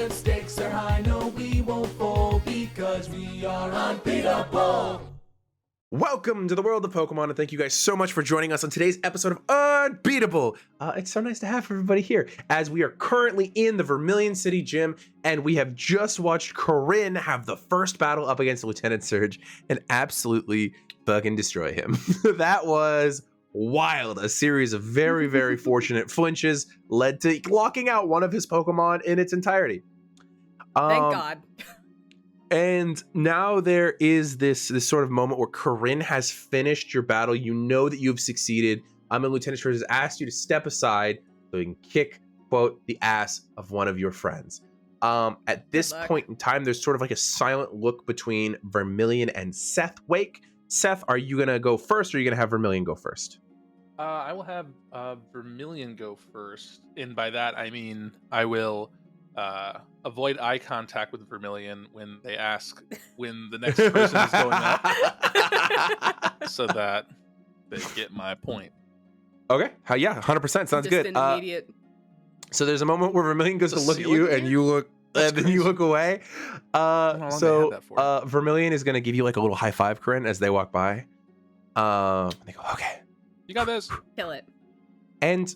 the stakes are high, no, we won't fold because we are unbeatable. Welcome to the world of Pokemon, and thank you guys so much for joining us on today's episode of Unbeatable. It's so nice to have everybody here, as we are currently in the Vermillion City Gym, and we have just watched Coryne have the first battle up against Lieutenant Serge and absolutely fucking destroy him. That was wild. A series of very, very fortunate flinches led to locking out one of his Pokemon in its entirety. Thank God. And now there is this sort of moment where Coryne has finished your battle. You know that you've succeeded. And Lieutenant Serge has asked you to step aside so he can kick, quote, the ass of one of your friends. At this point in time, there's sort of like a silent look between Vermilion and Seth Wake. Seth, are you going to go first, or are you going to have Vermilion go first? I will have Vermilion go first. And by that, I mean I will avoid eye contact with Vermilion when they ask when the next person is going up, so that they get my point. Okay. Yeah, 100%. Sounds Just good. an immediate. So there's a moment where Vermilion goes to look at you, and you look, That's and then crazy. you look away. long they have that for? Vermilion is going to give you like a little high five, Coryne, as they walk by. They go, okay. You got this. Kill it. And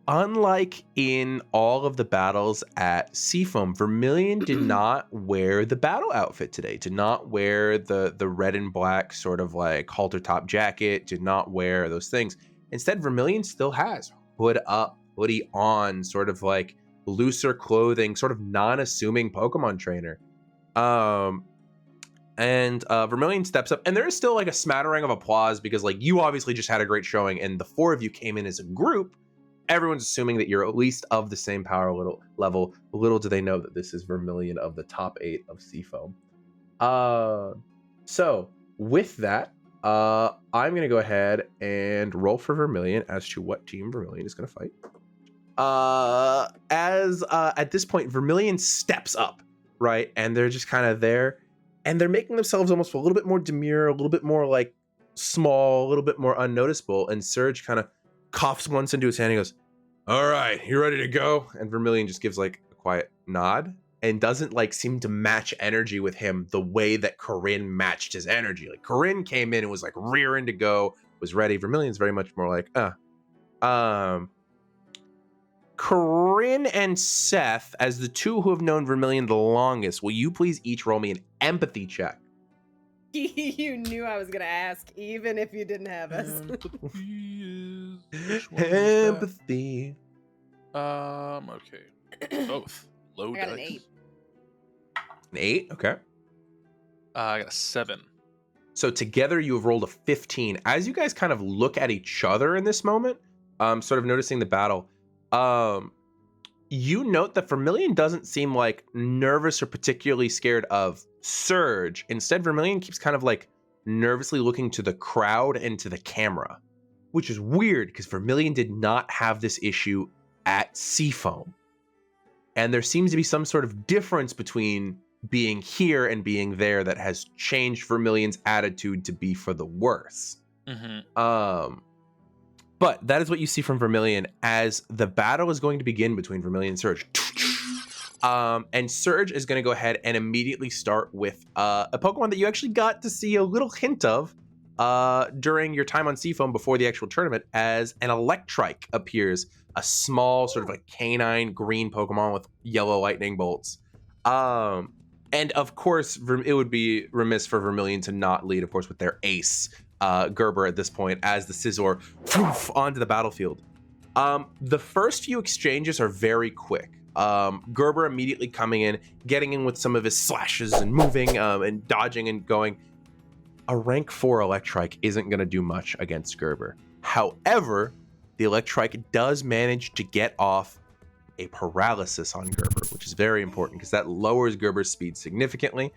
unlike in all of the battles at Seafoam, Vermilion did not wear the battle outfit today, did not wear the red and black sort of like halter top jacket, did not wear those things. Instead, Vermilion still has hood up, hoodie on, sort of like looser clothing, sort of non-assuming Pokemon trainer. And Vermilion steps up, and there is still like a smattering of applause because like you obviously just had a great showing, and the four of you came in as a group. Everyone's assuming that you're at least of the same power level. Little do they know that this is Vermilion of the top 8 of Seafoam. So with that, I'm gonna go ahead and roll for Vermilion as to what team Vermilion is gonna fight. At this point, Vermilion steps up, right? And they're just kind of there, and they're making themselves almost a little bit more demure, a little bit more like small, a little bit more unnoticeable. And Serge kind of coughs once into his hand. He goes, "All right, you ready to go?" And Vermilion just gives like a quiet nod and doesn't like seem to match energy with him the way that Coryne matched his energy. Like Coryne came in and was like rearing to go, was ready. Vermilion's very much more like, Coryne and Seth, as the two who have known Vermilion the longest, will you please each roll me an empathy check? You knew I was gonna ask, even if you didn't have us. Empathy. Okay. Both. Low I got an dice. 8. An 8? Okay. I got a 7. So together you have rolled a 15. As you guys kind of look at each other in this moment, sort of noticing the battle, you note that Vermilion doesn't seem like nervous or particularly scared of Serge. Instead, Vermilion keeps kind of like nervously looking to the crowd and to the camera, which is weird because Vermilion did not have this issue at Seafoam. And there seems to be some sort of difference between being here and being there that has changed Vermilion's attitude to be for the worse. Mm-hmm. But that is what you see from Vermilion as the battle is going to begin between Vermilion and Serge. And Serge is going to go ahead and immediately start with a Pokemon that you actually got to see a little hint of during your time on Seafoam before the actual tournament, as an Electrike appears, a small sort of like canine green Pokemon with yellow lightning bolts. And of course, it would be remiss for Vermilion to not lead, of course, with their ace, Gerber, at this point, as the Scizor onto the battlefield. The first few exchanges are very quick. Gerber immediately coming in, getting in with some of his slashes and moving and dodging and going. A rank 4 Electrike isn't going to do much against Gerber. However, the Electrike does manage to get off a paralysis on Gerber, which is very important because that lowers Gerber's speed significantly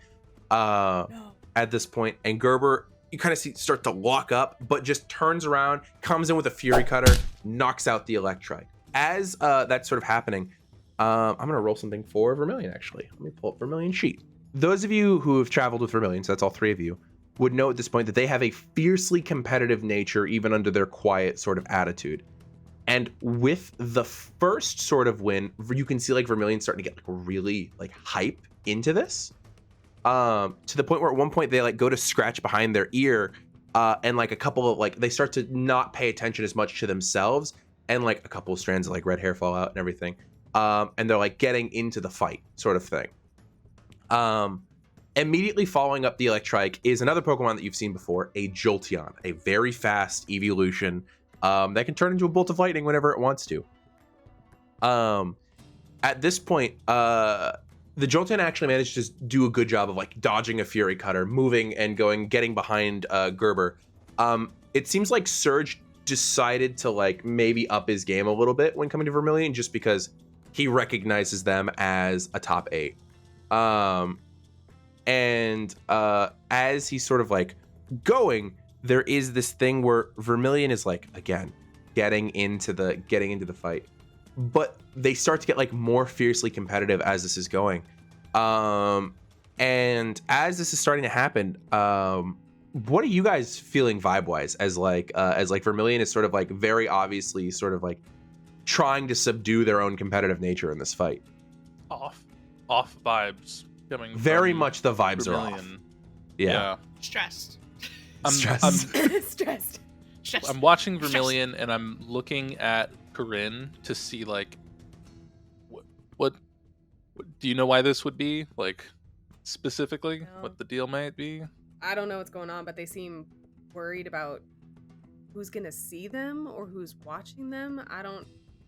at this point. And Gerber, you kind of start to lock up, but just turns around, comes in with a Fury Cutter, knocks out the Electrike. As that's sort of happening, I'm going to roll something for Vermilion, actually. Let me pull up Vermilion sheet. Those of you who have traveled with Vermilion, so that's all 3 of you, would know at this point that they have a fiercely competitive nature, even under their quiet sort of attitude. And with the first sort of win, you can see like Vermilion starting to get like really like hype into this. To the point where at one point they like go to scratch behind their ear, and like a couple of like they start to not pay attention as much to themselves, and like a couple of strands of like red hair fall out and everything. And they're like getting into the fight sort of thing. Immediately following up the Electrike is another Pokemon that you've seen before, a Jolteon, a very fast evolution that can turn into a bolt of lightning whenever it wants to. At this point, the Jolteon actually managed to do a good job of like dodging a Fury Cutter, moving and getting behind Gerber. It seems like Serge decided to like maybe up his game a little bit when coming to Vermilion, just because he recognizes them as a top 8. And as he's sort of like going, there is this thing where Vermilion is like, again, getting into the fight, but they start to get like more fiercely competitive as this is going. And as this is starting to happen, what are you guys feeling vibe wise as Vermilion is sort of like very obviously sort of like trying to subdue their own competitive nature in this fight? Off vibes coming. Very from much the vibes Vermilion. are off. Yeah. Stressed. Stressed. I'm watching Vermilion and I'm looking at Coryne to see like what do you know why this would be, like specifically No. what the deal might be? I don't know what's going on, but they seem worried about who's gonna see them or who's watching them.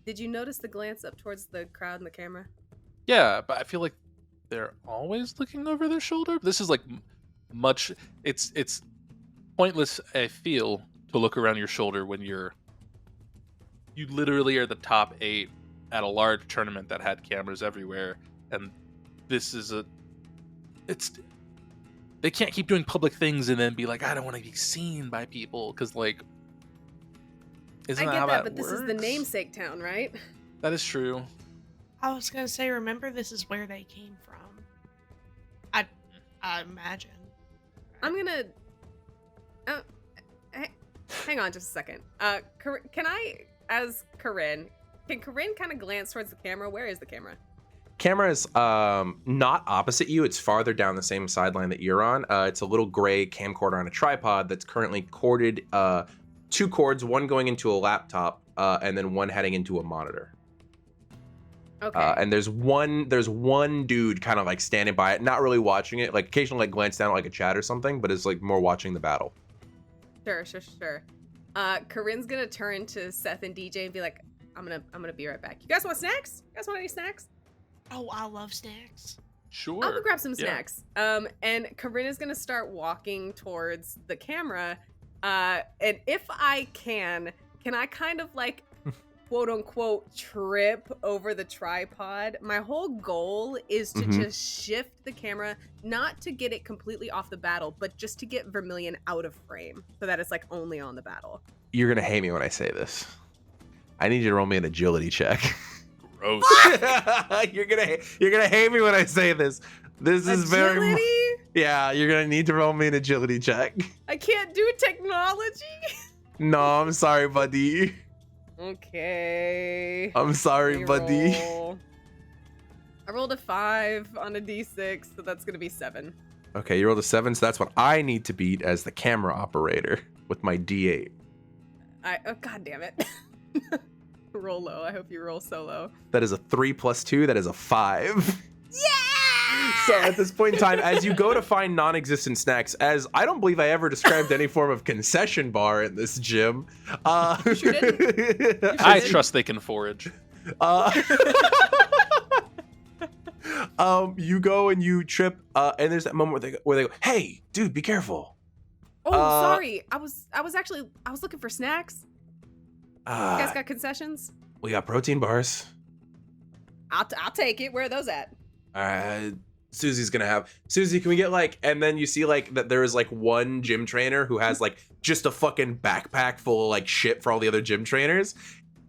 Did you notice the glance up towards the crowd and the camera? Yeah, but I feel like they're always looking over their shoulder. This is like much. It's pointless. I feel to look around your shoulder when you literally are the top 8 at a large tournament that had cameras everywhere, and this is they can't keep doing public things and then be like, I don't want to be seen by people, because like, isn't I that get how that, that but works? this is the namesake town, right? That is true. I was gonna say, remember, this is where they came from. I imagine. I'm gonna. Hang on just a second. Can I, as Coryne, can Coryne kind of glance towards the camera? Where is the camera? Camera is not opposite you. It's farther down the same sideline that you're on. It's a little gray camcorder on a tripod that's currently corded, 2 cords, one going into a laptop, and then one heading into a monitor. Okay. And there's one dude kind of like standing by it, not really watching it, like occasionally like glance down at like a chat or something, but is like more watching the battle. Sure. Corinne's gonna turn to Seth and DJ and be like, I'm gonna be right back. You guys want snacks? You guys want any snacks? Oh, I love snacks. Sure. I'll go grab some Yeah. snacks. And Corinne is gonna start walking towards the camera. And if I can I kind of like quote unquote trip over the tripod? My whole goal is to just shift the camera, not to get it completely off the battle, but just to get Vermilion out of frame so that it's like only on the battle. You're gonna hate me when I say this. I need you to roll me an agility check. Gross. You're gonna hate me when I say this. This is very Agility? yeah. You're gonna need to roll me an agility check. I can't do technology. No, I'm sorry, buddy. Okay. I'm sorry, buddy. Reroll. I rolled a 5 on a d6, so that's gonna be 7. Okay, you rolled a 7, so that's what I need to beat as the camera operator with my D8. Oh god damn it. Roll low. I hope you roll so low. That is a 3 plus 2. That is a 5. Yeah! So at this point in time, as you go to find non-existent snacks, as I don't believe I ever described any form of concession bar in this gym. You sure didn't. I trust they can forage. You go and you trip, and there's that moment where they go, "Hey, dude, be careful." Oh, sorry. I was looking for snacks. You guys Uh, got concessions? we got protein bars. I'll take it. Where are those at? Susie's gonna have. Susie, can we get like? And then you see like that there is like one gym trainer who has like just a fucking backpack full of like shit for all the other gym trainers.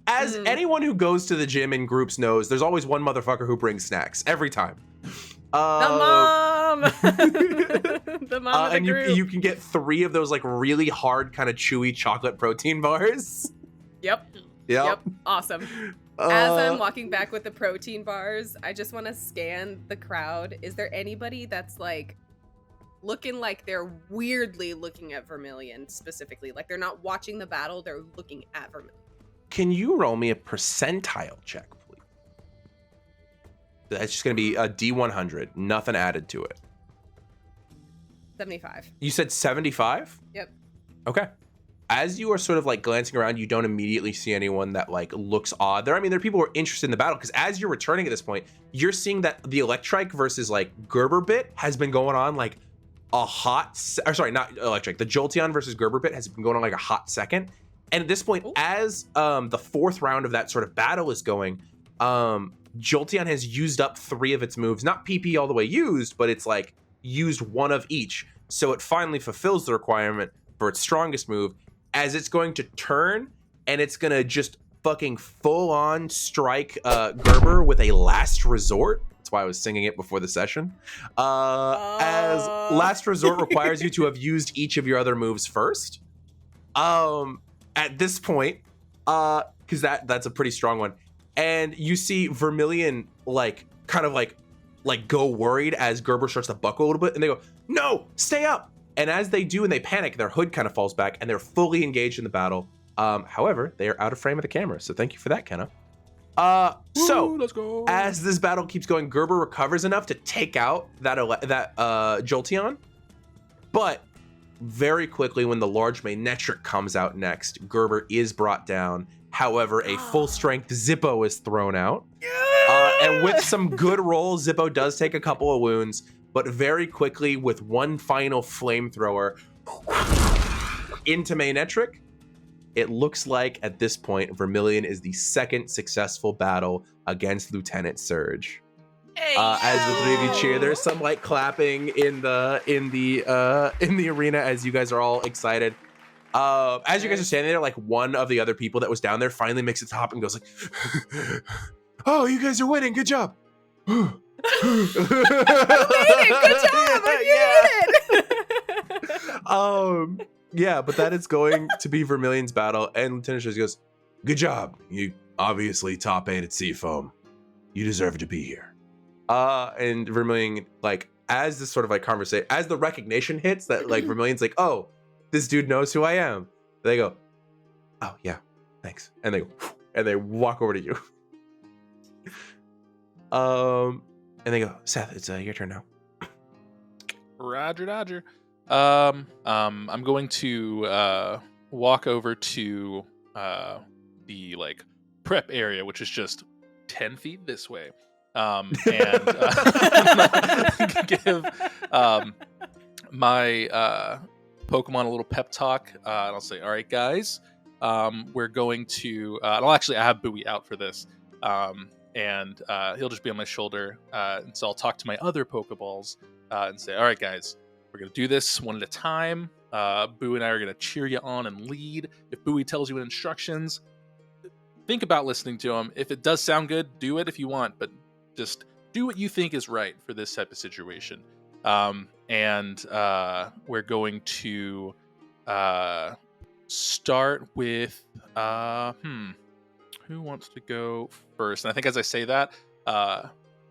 As anyone who goes to the gym in groups knows, there's always one motherfucker who brings snacks every time. The mom. The mom of the and group. you can get 3 of those like really hard kind of chewy chocolate protein bars. Yep. Yep. Awesome. As I'm Uh, walking back with the protein bars, I just want to scan the crowd. Is there anybody that's like looking like they're weirdly looking at Vermilion specifically? Like they're not watching the battle, they're looking at Vermilion. Can you roll me a percentile check, please? That's just going to be a D100, nothing added to it. 75. You said 75? Yep. Okay. As you are sort of like glancing around, you don't immediately see anyone that like looks odd. There are people who are interested in the battle because as you're returning at this point, you're seeing that the Electrike versus like Gerber bit has been going on like a hot, not Electrike. The Jolteon versus Gerber bit has been going on like a hot second. And at this point, as the fourth round of that sort of battle is going, Jolteon has used up 3 of its moves, not PP all the way used, but it's like used 1 of each. So it finally fulfills the requirement for its strongest move as it's going to turn and it's going to just fucking full on strike Gerber with a last resort. That's why I was singing it before the session. As last resort requires you to have used each of your other moves first. At this point, because that's a pretty strong one, and you see Vermilion like kind of like go worried as Gerber starts to buckle a little bit, and they go, "No, stay up!" And as they do, and they panic, their hood kind of falls back, and they're fully engaged in the battle. However, they are out of frame of the camera, so thank you for that, Kenna. Let's go. As this battle keeps going, Gerber recovers enough to take out that Jolteon, but very quickly, when the large Manectric comes out next, Gerber is brought down. However, a full-strength Zippo is thrown out. And with some good rolls, Zippo does take a couple of wounds, but very quickly, with one final flamethrower into Manectric, it looks like, at this point, Vermilion is the second successful battle against Lieutenant Serge. As the 3 of you cheer, there's some like clapping in the arena as you guys are all excited. As you guys are standing there, like one of the other people that was down there finally makes it to hop and goes like, "Oh, you guys are winning! Good job!" Good job! Yeah, but that is going to be Vermilion's battle, and Lieutenant Serge goes, "Good job! You obviously top 8 at Seafoam. You deserve to be here." And Vermilion, like, as this sort of like conversation, as the recognition hits that like Vermilion's like, "Oh, this dude knows who I am." They go, "Oh yeah, thanks," and they go, and they walk over to you. And they go, "Seth, it's your turn now." Roger. I'm going to walk over to the like prep area, which is just 10 feet this way. And give my Pokemon a little pep talk. And I'll say, "All right, guys, we're going to." I have Bowie out for this, and he'll just be on my shoulder. And so I'll talk to my other Pokeballs and say, "All right, guys, we're gonna do this one at a time. Bowie and I are gonna cheer you on and lead. If Bowie tells you instructions, think about listening to him. If it does sound good, do it if you want, but just do what you think is right for this type of situation." And we're going to start with who wants to go first? And I think as I say that,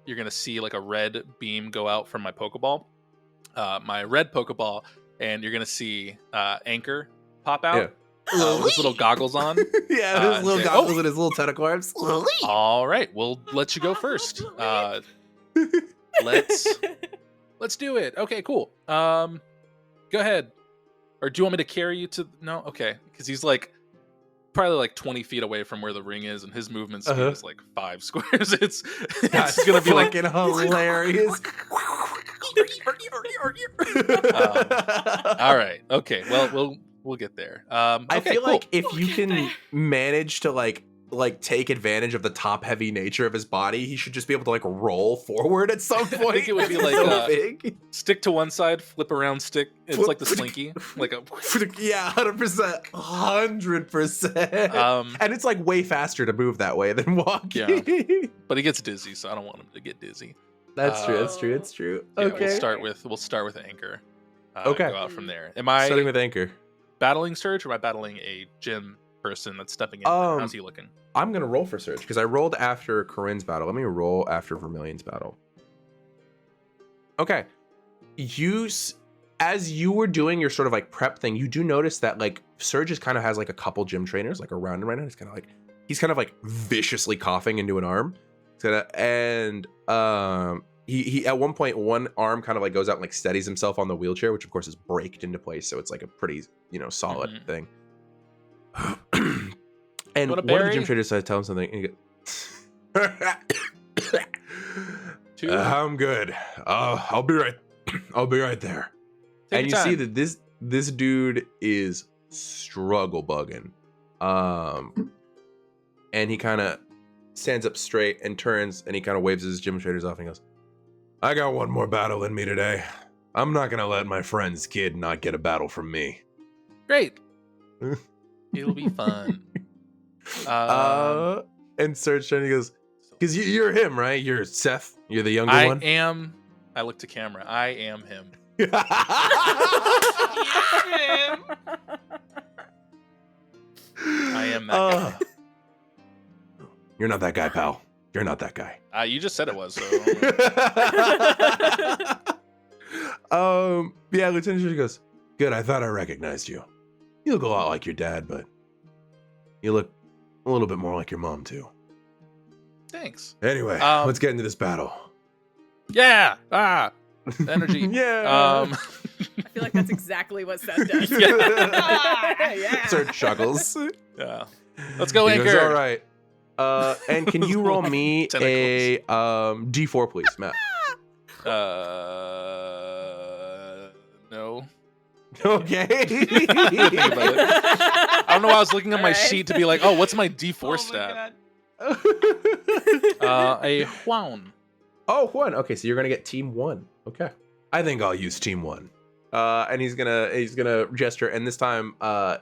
you're gonna see like a red beam go out from my Pokeball, my red Pokeball, and you're gonna see Anchor pop out. With his little goggles on. Yeah, his little goggles and his little tentacle arms. All right, we'll let you go first. Let's do it. Okay, cool. Go ahead. Or do you want me to carry you to? No, okay, because he's like probably like 20 feet away from where the ring is, and his movement speed is like 5 squares. It's gonna be like hilarious. All right. Okay. Well, we'll get there. I feel cool. like if you can manage to like take advantage of the top heavy nature of his body, he should just be able to like roll forward at some point. I think it would be like so big. Stick to one side, flip around, stick. It's like the Slinky, like a 100%, 100%. And it's like way faster to move that way than walking. Yeah. But he gets dizzy, so I don't want him to get dizzy. That's true. Yeah, Okay. We'll start with Anchor. Okay. Go out from there. Am I starting with Anchor? Battling Serge, or am I battling a gym person that's stepping in. How's he looking? I'm gonna roll for Serge because I rolled after Corinne's battle. Let me roll after Vermillion's battle. Okay, as you were doing your sort of like prep thing, you do notice that like Serge kind of has like a couple gym trainers like around him right now. He's kind of like viciously coughing into an arm, and he at one point one arm kind of like goes out and like steadies himself on the wheelchair, which of course is braked into place, so it's like a pretty solid thing. And one of the gym trainers said, "Tell him something." And he goes, "I'm good. I'll be right. I'll be right there." And you see that this dude is struggle bugging, and he kind of stands up straight and turns and he kind of waves his gym trainers off and he goes, "I got one more battle in me today. I'm not gonna let my friend's kid not get a battle from me." Great. It'll be fun. And Serge goes, "Because you're him, right? You're Seth. You're the younger one." I look to camera. I am him. I am that guy. You're not that guy, pal. You're not that guy. You just said it was, so. Yeah, Lieutenant Serge goes, "Good, I thought I recognized you. You look a lot like your dad, but you look a little bit more like your mom, too." Thanks. Anyway, let's get into this battle. Yeah! Energy. Yeah. I feel like that's exactly what Seth does. Yeah. Serge chuckles. Yeah. Let's go, Anchor. Goes, all right. And can you roll me a D4, please, Matt? No. Okay. I don't know why I was looking at my sheet to be like, oh, what's my D4 stat? A Juan. Oh, Juan. Okay, so you're gonna get team 1. Okay. I think I'll use team 1. And he's gonna gesture, and this time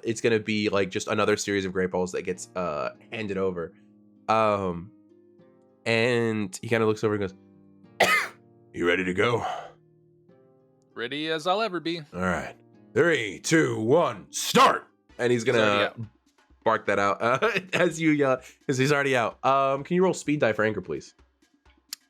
it's gonna be like just another series of great balls that gets handed over. And he kind of looks over and goes, "You ready to go?" Ready as I'll ever be. All right. 3, 2, 1, start. And he's gonna bark that out as you yell, because he's already out. Can you roll speed die for Anchor, please?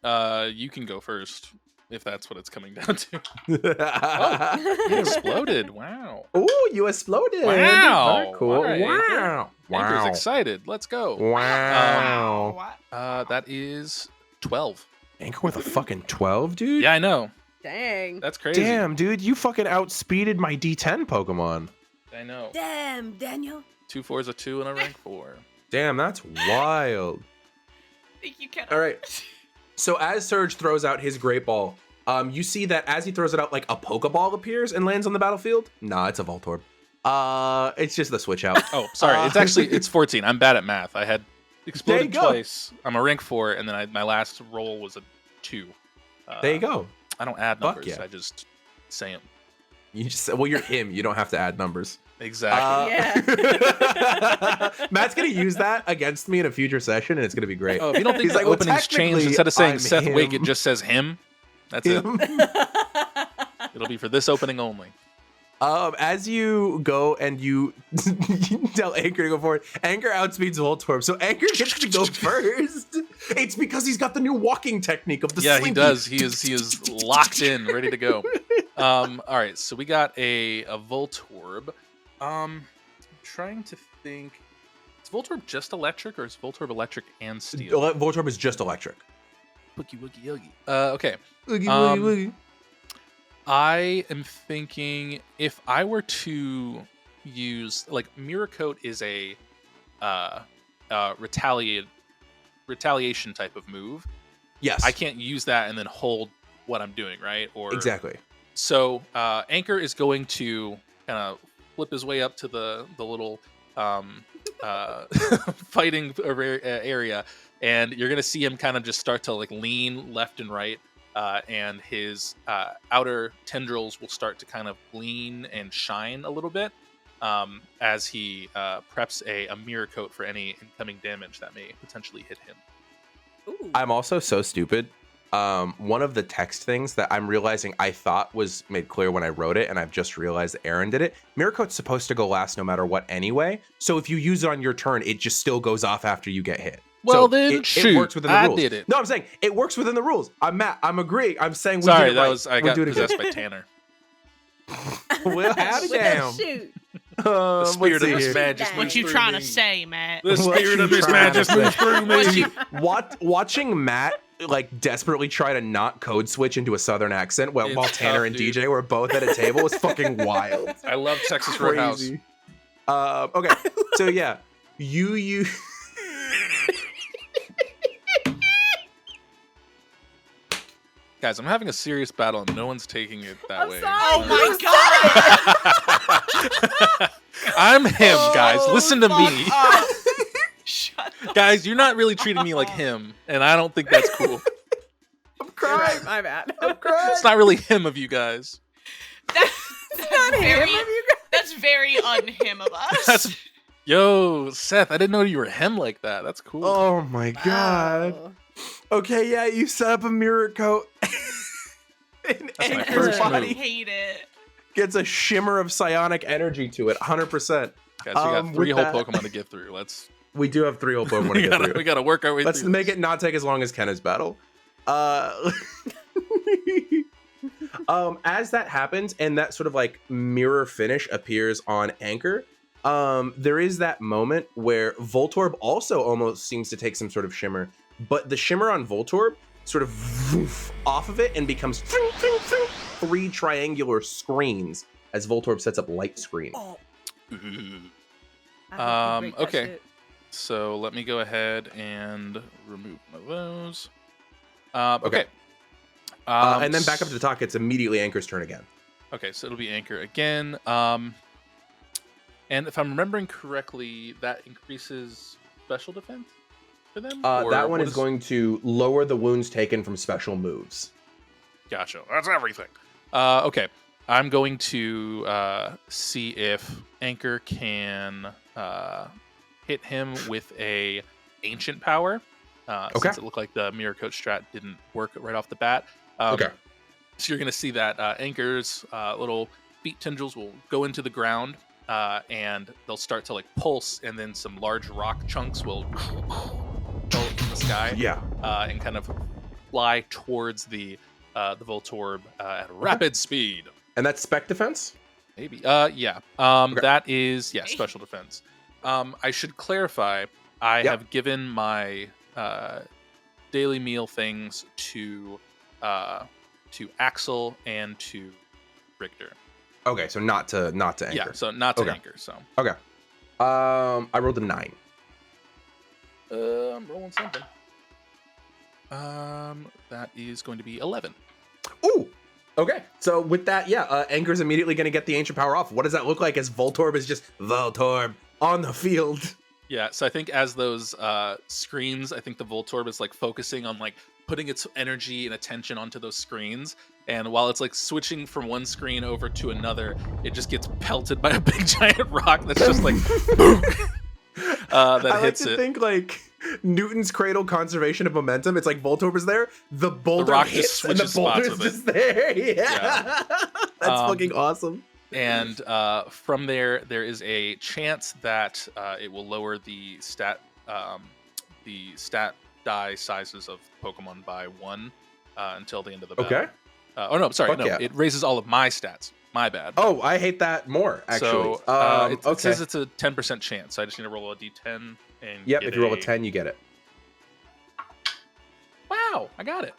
You can go first, if that's what it's coming down to. Oh, you exploded. Wow. Oh, you exploded. Wow. Very cool. All right. Wow. Anchor's excited. Let's go. Wow. That is 12. Anchor with a fucking 12, dude? Yeah, I know. Dang. That's crazy. Damn, dude, you fucking outspeeded my D10 Pokemon. I know. Damn, Daniel. 2 4 is a 2 and a rank 4. Damn, that's wild. Thank you, Kenna. All right. So as Serge throws out his great ball, you see that as he throws it out, like a Pokeball appears and lands on the battlefield. Nah, it's a Voltorb. It's just the switch out. Oh, sorry. It's 14. I'm bad at math. I had exploded twice. I'm a rank 4, and then my last roll was a 2. There you go. I don't add Fuck numbers. yeah. I just say them. You just you're him. You don't have to add numbers. Exactly. Matt's gonna use that against me in a future session, and it's gonna be great. Oh, if you don't think He's the like, well, opening's changed, instead of saying I'm Seth Wake, him. it just says him. That's Him. it. It'll be for this opening only. As you go and you tell Anchor to go forward, Anchor outspeeds Voltorb, so Anchor gets to go first. It's because he's got the new walking technique of the Yeah, slinky. he does. He is locked in, ready to go. All right, so we got a Voltorb. Trying to think. Is Voltorb just electric, or is Voltorb electric and steel? Voltorb is just electric. Boogie woogie oogie. Okay. Oogie, woogie, woogie. I am thinking if I were to use, like, Mirror Coat is a retaliation type of move. Yes. I can't use that and then hold what I'm doing, right? Or Exactly. So Anchor is going to kind of flip his way up to the little fighting area, and you're gonna see him kind of just start to like lean left and right. And his outer tendrils will start to kind of gleam and shine a little bit as he preps a mirror coat for any incoming damage that may potentially hit him. Ooh. I'm also so stupid one of the text things that I'm realizing I thought was made clear when I wrote it, and I've just realized that Aaron did it. Mirror Coat's supposed to go last no matter what anyway. So if you use it on your turn, it just still goes off after you get hit. Well, so then it works within the I rules. did it. No, I'm saying it works within the rules. I'm Matt. I'm agreeing. I'm saying we Sorry, did it that right. was I We got do it again. possessed by Tanner. Well, howdy damn. Shoot. The spirit of let's see this here. man just What moves What you through trying me. to say, Matt? The What spirit you of this trying man to just say? moves through me. Watching Matt like desperately try to not code switch into a southern accent while It's Tanner tough, and dude. DJ were both at a table was fucking wild. I love Texas Roadhouse. Crazy. Okay, so yeah, you Guys, I'm having a serious battle and no one's taking it that I'm way. sorry. Oh my god! I'm him, guys. Listen to me. Shut the Guys, you're not really treating me like him, and I don't think that's cool. I'm You're crying. right, my bad. I'm crying. It's not really him of you guys. That's Not him, very, have you guys- that's very un-him of us. That's Yo, Seth, I didn't know you were him like that. That's cool. Oh my god. Oh. Okay, yeah, you set up a mirror coat. And That's my Anchor's first I body move. hate it. gets a shimmer of psionic energy to it, 100%. Guys, we got with 3 whole that- Pokemon to get through. We do have 3 whole Pokemon to we get gotta through. work our way Let's through. make this. it not take as long as Kenna's battle. As that happens and that sort of like mirror finish appears on Anchor, there is that moment where Voltorb also almost seems to take some sort of shimmer, but the shimmer on Voltorb sort of voof off of it and becomes 3 triangular screens as Voltorb sets up light screen. Oh, Ooh. I hope you break that Okay. shit. So let me go ahead and remove one of those. Okay. And then back up to the top, it's immediately Anchor's turn again. Okay, so it'll be Anchor again. And if I'm remembering correctly, that increases special defense for them? Or That one what is going to lower the wounds taken from special moves. Gotcha. That's everything. Okay. I'm going to see if Anchor can hit him with a ancient power. Okay. Since it looked like the Mirror Coat strat didn't work right off the bat. Okay. So you're going to see that Anchor's little feet tendrils will go into the ground, and they'll start to like pulse, and then some large rock chunks will go in the sky, Yeah. and kind of fly towards the Voltorb at rapid speed. And that's spec defense? Maybe. Yeah. That is special defense. I should clarify. I Yep. have given my daily meal things to Axel and to Richter. Okay, so not to Anchor. Yeah, so not to Okay. Anchor. So Okay. I rolled a 9. I'm rolling something. That is going to be 11. Ooh. Okay. So with that, Anchor's immediately going to get the ancient power off. What does that look like as Voltorb is just Voltorb on the field? Yeah, so I think as those screens, I think the Voltorb is like focusing on like putting its energy and attention onto those screens. And while it's like switching from one screen over to another, it just gets pelted by a big giant rock that's just like boom. That I like hits to it. think like Newton's cradle conservation of momentum. It's like Voltorb is there, the boulder rock just hits, and the switches spots boulder's with it. just there. Yeah. That's fucking awesome. And from there is a chance that it will lower the stat die sizes of Pokemon by 1 until the end of the battle. Okay. Sorry, Fuck yeah. it raises all of my stats. My bad. Oh, I hate that more, actually. So it okay. says it's a 10% chance. I just need to roll a d10 and Yep, get if you roll a 10, you get it. Wow, I got it.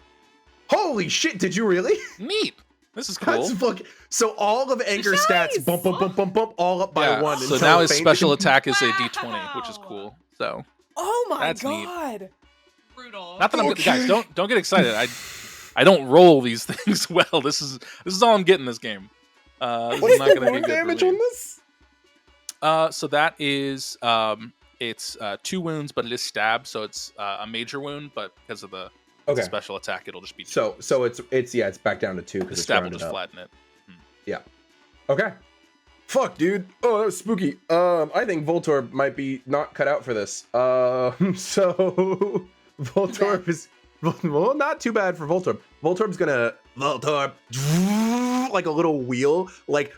Holy shit, did you really? Neat. This is cool. That's fucking... So all of Anchor's Nice. stats bump, all up by Yeah, 1. so until now his faint- special attack is a d20, which is Wow. cool. So Oh my That's neat. god. Brutal. not that I'm Okay. guys, don't get excited. I don't roll these things well. This is all I'm getting this game. This What is is not the going to be wound good damage for me. on this? So that is it's 2 wounds, but it is stab, so it's a major wound. But because of the Okay. special attack, it'll just be 2. So it's back down to 2 the because it's stab will rounded just up. flatten it. Okay. Fuck, dude. Oh, that was spooky. I think Voltorb might be not cut out for this. So Voltorb is Well, not too bad for Voltorb. Voltorb's gonna Voltorb like a little wheel, like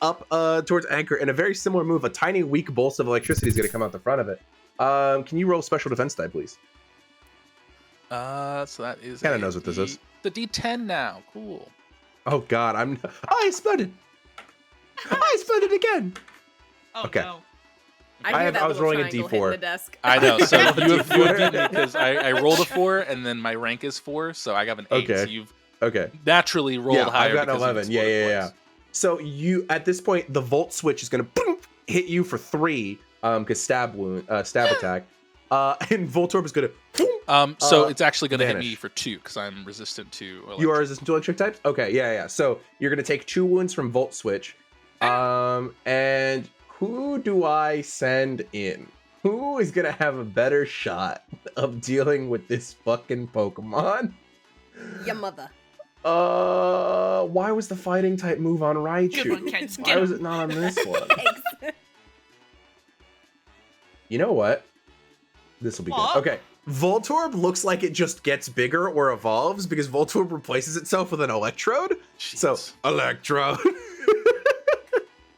up towards Anchor, and a very similar move. A tiny weak burst of electricity is gonna come out the front of it. Can you roll special defense die, please? So that is. Kenna knows what this is. The D10 now. Cool. Oh God, I exploded. I exploded again. Oh Okay. no. I hear I was rolling a triangle hitting D4. the desk. I know. So you have beaten me because I rolled a 4 and then my rank is 4, so I have an 8. Okay. So you've Okay. naturally rolled Yeah, higher. I've got an because you 11. Yeah. exploded twice. So you at this point, the Volt switch is gonna boom, hit you for 3, because stab attack. And Voltorb is gonna boom, So it's actually going to hit vanish. me for 2 because I'm resistant to. You are electric. resistant to electric types? Okay, yeah. So you're gonna take 2 wounds from Volt Switch. And who do I send in? Who is gonna have a better shot of dealing with this fucking Pokemon? Your mother. Why was the fighting type move on Raichu? Good one, Ken. Why was it not on this one? Thanks. You know what? This will be What? good. Okay. Voltorb looks like it just gets bigger or evolves because Voltorb replaces itself with an Electrode. So, Jeez. Electrode.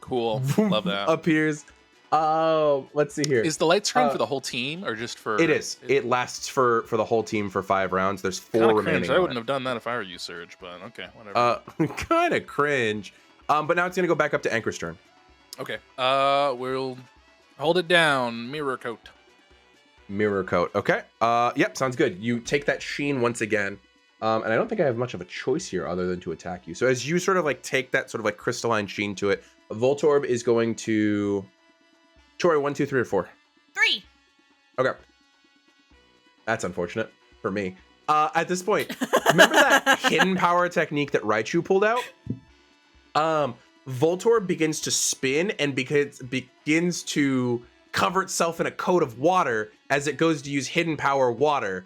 Cool. Love that. Appears. Let's see here. Is the light screen Uh, for the whole team or just for? It is. It lasts for the whole team for 5 rounds. There's 4 Kinda remaining. cringe. I on wouldn't it. have done that if I were you, Serge. But okay, whatever. Kind of cringe. But now it's gonna go back up to Anchor's turn. Okay. We'll hold it down. Mirror coat. Mirror coat. Okay. Yep. Sounds good. You take that sheen once again. And I don't think I have much of a choice here other than to attack you. So as you sort of like take that sort of like crystalline sheen to it, Voltorb is going to. Torie, 1, 2, 3, or 4. 3. Okay. That's unfortunate for me. At this point, remember that hidden power technique that Raichu pulled out? Voltorb begins to spin and begins to cover itself in a coat of water as it goes to use hidden power water.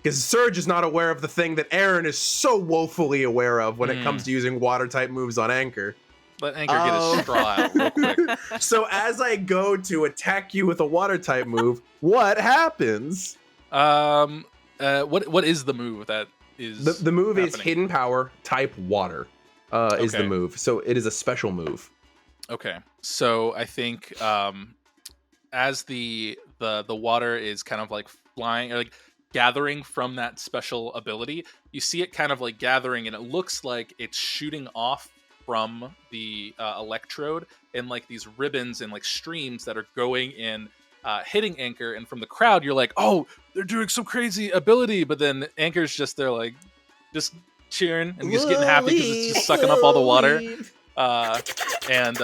Because Serge is not aware of the thing that Aaron is so woefully aware of when it comes to using water type moves on Anchor. Let Anchor get his straw out real quick. So as I go to attack you with a water type move, what happens? What is the move that is The move is happening? hidden power type water. Is the Okay. move. So it is a special move. Okay, so I think as the water is kind of like flying or like gathering from that special ability, you see it kind of like gathering, and it looks like it's shooting off from the electrode and like these ribbons and like streams that are going in, hitting Anchor. And from the crowd, you're like, oh, they're doing some crazy ability, but then Anchor's just there like just cheering and just getting happy because it's just sucking up all the water. And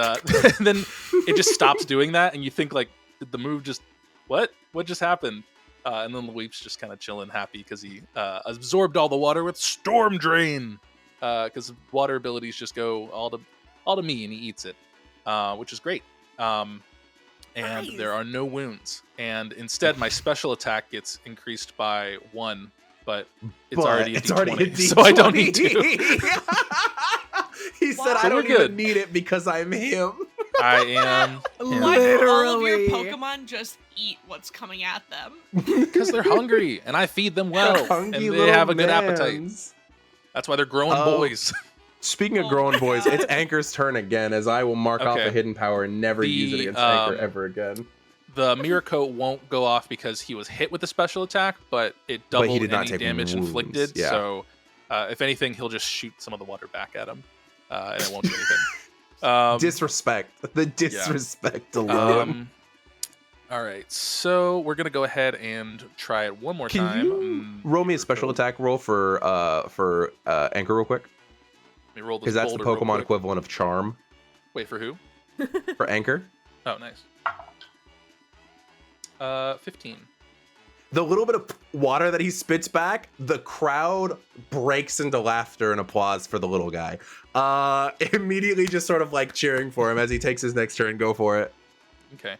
then it just stops doing that, and you think like, did the move just what just happened? And then Leap's just kind of chilling, happy because he absorbed all the water with Storm Drain. Because water abilities just go all to me, and he eats it, which is great. And Nice. there are no wounds, and instead my special attack gets increased by 1, but it's already a D20, so I don't need to. He said, Wow. I So don't we're even good. need it because I'm him. I am him. Why do all of your Literally. Pokemon just eat what's coming at them? Because they're hungry, and I feed them well, and Hungry they little have a good appetite. mans. That's why they're growing Oh. boys. Speaking of Oh growing my boys, God. it's Anchor's turn again, as I will mark off Okay. a hidden power and never use it The, against Anchor ever again. The Mirror Coat won't go off because he was hit with a special attack, but it But he doubled did not any take damage wounds, inflicted. yeah. So, if anything, he'll just shoot some of the water back at him, and it won't do anything. Disrespect. The disrespect alone. All right, so we're gonna go ahead and try it one more Can time. you roll me a special attack roll for Anchor real quick? Let me roll this Because that's the boulder real Pokemon quick. equivalent of Charm Wait for who? for Anchor. Oh, nice. 15. The little bit of water that he spits back, the crowd breaks into laughter and applause for the little guy. Immediately just sort of like cheering for him as he takes his next turn. Go for it. Okay.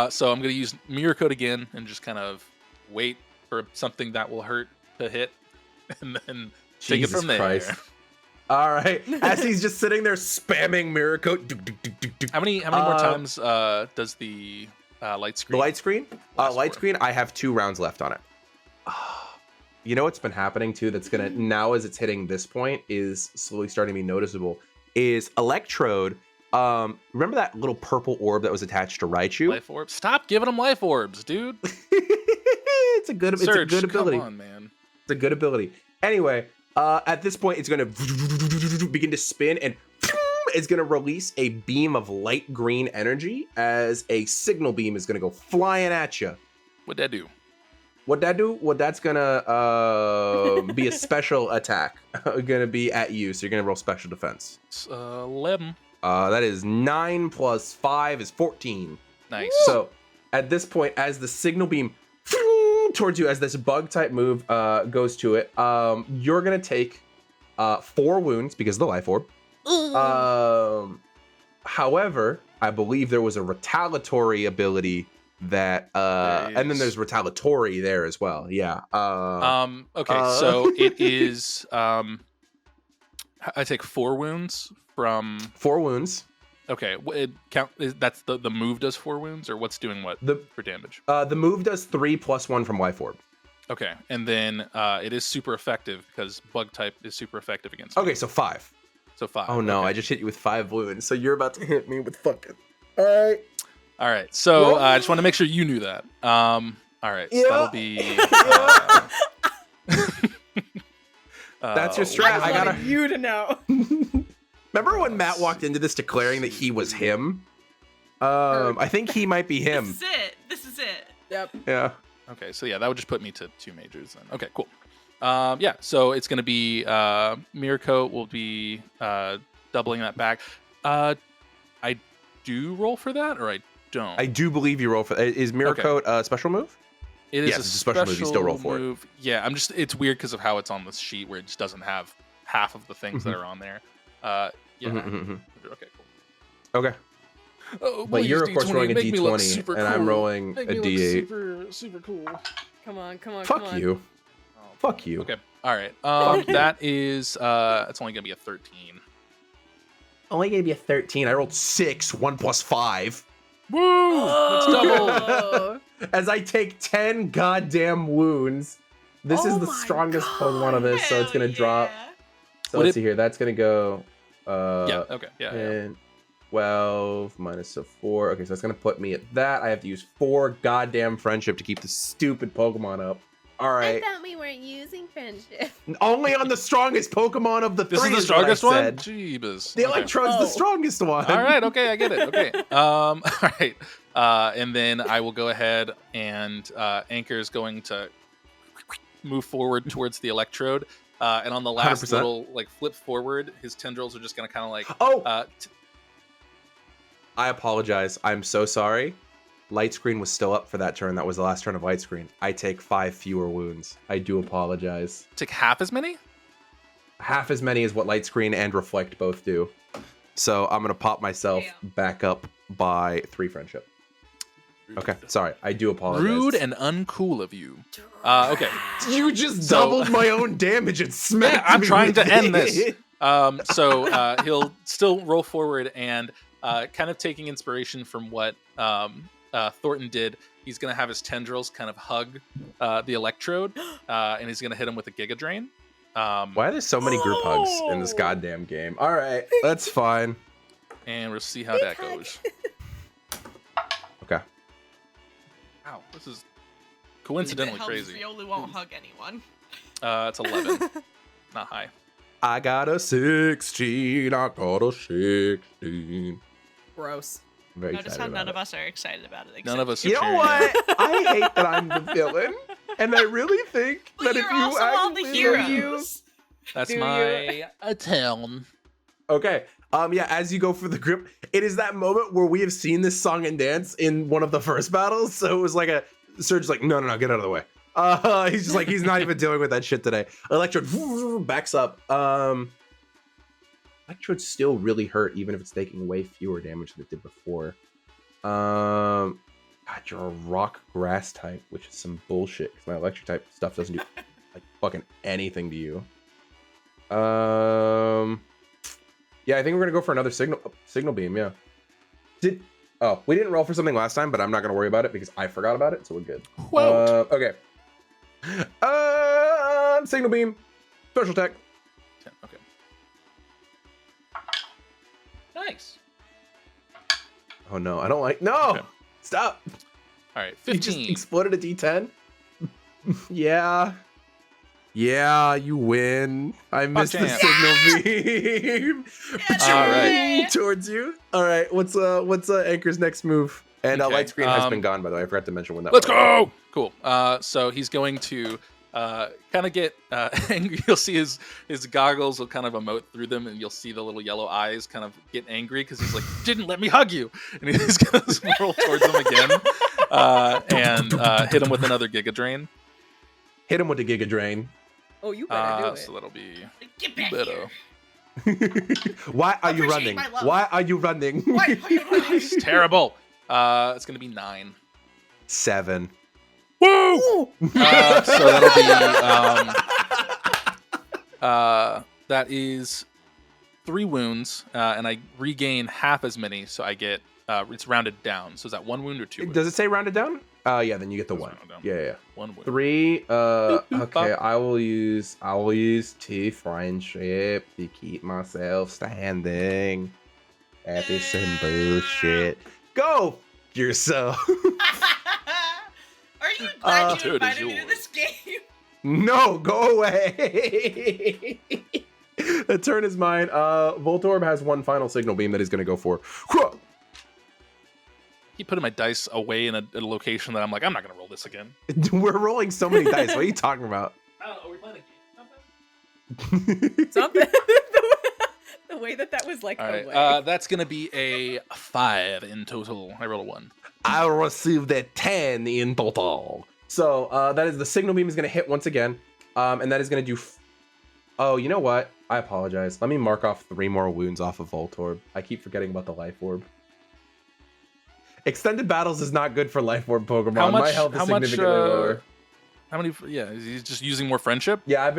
So I'm gonna use Mirror Coat again and just kind of wait for something that will hurt to hit, and then take it Jesus from there. Christ. All right. As he's just sitting there spamming Mirror Coat. How many more times does the light The screen? light screen? Last Light for? screen, I have 2 rounds left on it. you know what's been happening too that's gonna, now as it's hitting this point, is slowly starting to be noticeable, is Electrode. Remember that little purple orb that was attached to Raichu? Life orb. Stop giving him life orbs, dude. It's a good Serge, ability. Come on, man. It's a good ability. Anyway, at this point, it's gonna begin to spin and it's gonna release a beam of light green energy as a signal beam is gonna go flying at you. What'd that do? What that do? Well, that's gonna be a special attack. Gonna be at you, so you're gonna roll special defense. 11. That is 9 plus 5 is 14. Nice. So at this point, as the signal beam towards you, as this bug type move goes to it, you're gonna take 4 wounds because of the life orb. However, I believe there was a retaliatory ability that and then there's retaliatory there as well. Yeah. Okay, so it is I take 4 wounds from 4 wounds. Okay, it count that's the move does 4 wounds, or what's doing what for damage? The move does 3 plus 1 from life orb. Okay, and then it is super effective because bug type is super effective against Okay, me. so 5. So 5. Oh no, okay. I just hit you with 5 wounds, so you're about to hit me with fucking. All Alright, so I just want to make sure you knew that. Alright, so Yeah. that'll be That's your strat. I gotta. you to know. Remember when Matt walked into this declaring that he was him? I think he might be him. This is it. Yep. Yeah. Okay, so yeah, that would just put me to 2 majors then. Okay, cool. Yeah, so it's gonna be Mirror Coat will be doubling that back. I do roll for that, or I don't? I do believe you roll for. Is Mirror Okay. Coat a special move? It is Yes, a it's a special move, you still roll for it. move. Yeah, it's weird because of how it's on this sheet where it just doesn't have half of the things that are on there. Yeah. Mhm. Okay, cool. Okay. Oh, But you're of course rolling a Make me look d20, super and I'm cool. rolling Make a me look d8. Super, super cool. Come on, come on, Fuck come on. you. Fuck you. Okay. All right. That is. It's only gonna be a 13. Only gonna be a 13. I rolled 6. 1 plus 5. Woo! That's double. Oh. As I take 10 goddamn wounds. This is the my strongest one of this, so it's gonna drop. So Would let's it- see here. That's gonna go. Yeah. Okay. Yeah. 10, 12 minus a 4. Okay, so that's gonna put me at that. I have to use 4 goddamn friendship to keep the stupid Pokemon up. All right. thought we weren't using friendship. Only on the strongest Pokemon of the This three. is the what I strongest one. said. Jeebus. The Okay. Electrode's the Oh. strongest one. All right. Okay. I get it. Okay. All right. And then I will go ahead and Anchor is going to move forward towards the Electrode. And on the last 100%. little like flip forward, his tendrils are just gonna kind of like. Oh, I apologize. I'm so sorry. Light Screen was still up for that turn. That was the last turn of Light Screen. I take 5 fewer wounds. I do apologize. Take half as many. Half as many as what Light Screen and Reflect both do. So I'm gonna pop myself back up by 3 friendship. Okay, sorry. I do apologize. Rude and uncool of you. Okay. You just So- doubled my own damage and smacked Yeah, I'm me trying with to end it. this. So he'll still roll forward and kind of taking inspiration from what Thornton did. He's going to have his tendrils kind of hug the Electrode, and he's going to hit him with a Giga Drain. Why are there so many group hugs in this goddamn game? All right, that's fine. And we'll see how that goes. Okay. Wow, this is coincidentally If it helps, crazy. We only won't hug anyone. It's 11. Not high. I got a 16. I got a 16. Gross. I'm very Notice excited how about none it. of us are excited about it. None of us are You know cheering. what? I hate that I'm the villain, and I really think But that if you're you also all the actually heroes. That's Do you? my town. Okay. Yeah, as you go for the grip, it is that moment where we have seen this song and dance in one of the first battles. So it was like a Serge's like, no, get out of the way. He's just like, he's not even dealing with that shit today. Electrode backs up. Electrode's still really hurt, even if it's taking way fewer damage than it did before. God, you're a rock grass type, which is some bullshit, because my electric type stuff doesn't do like fucking anything to you. Yeah, I think we're gonna go for another signal beam. Yeah. We didn't roll for something last time, but I'm not gonna worry about it because I forgot about it, so we're good. Quote. Okay. Signal beam. Special attack. 10. Okay. Nice. Oh no, I don't like. No, Okay. Stop. All right, You 15. just exploded a D10. Yeah. Yeah, you win. I missed the champ. signal beam. All right. Towards you. All right. What's Anchor's next move? And Okay, light screen has been gone, by the way. I forgot to mention when that. Let's was. go. Cool. So he's going to kind of get angry. You'll see his goggles will kind of emote through them, and you'll see the little yellow eyes kind of get angry because he's like, "Didn't let me hug you," and he's gonna swirl towards him again and hit him with another Giga Drain. Hit him with the Giga Drain. Oh, you better do it. So that'll be Get back better. here. Why are you Appreciate running? my love. Why are you running? Why are you running? It's terrible. It's gonna be 9. 7. Woo! So that'll be that is 3 wounds, and I regain half as many, so I get it's rounded down. So is that 1 wound or 2 wounds? Does it say rounded down? Yeah, then you get the It's 1. rounded down. Yeah. 1 wound. 3. boop, Okay, bop. I will use 2 friendship to keep myself standing. That is some bullshit. Go yourself. Are you glad you Dude, invited me it's to this game? No, go away. The turn is mine. Voltorb has one final signal beam that he's gonna go for. Keep putting my dice away in a location that I'm like, I'm not gonna roll this again. We're rolling so many dice. What are you talking about? I don't know. Are we playing a game? Something. The way that was like All right. away. That's gonna be a 5 in total. I rolled a 1. I'll receive the 10 in total. So that is the signal beam is going to hit once again. And that is going to do... Oh, you know what? I apologize. Let me mark off 3 more wounds off of Voltorb. I keep forgetting about the Life Orb. Extended battles is not good for Life Orb Pokemon. My health is significantly lower. How many? Yeah, is he just using more friendship? Yeah,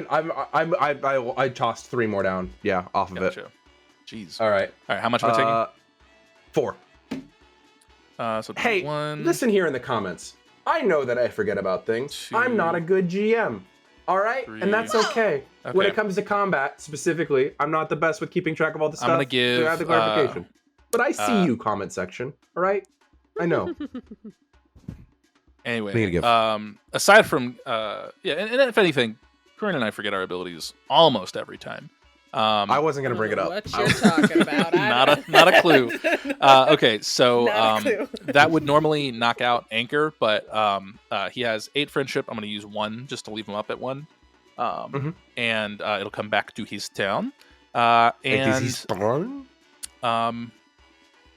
I tossed 3 more down. Yeah, off of it. Gotcha. Jeez. All right. All right. How much am I taking? 4. So Hey, 1. listen here in the comments. I know that I forget about things. 2, I'm not a good GM. All right? 3. And that's okay. When Okay. it comes to combat, specifically, I'm not the best with keeping track of all the stuff. I'm gonna give, to add the clarification. But I see you, comment section. All right? I know. Anyway, What are you gonna aside from and if anything, Coryne and I forget our abilities almost every time. I wasn't going to bring it up. What you're talking about? Not a clue. Okay, so Not a clue. that would normally knock out Anchor, but he has 8 friendship. I'm going to use 1 just to leave him up at 1, and it'll come back to his town. And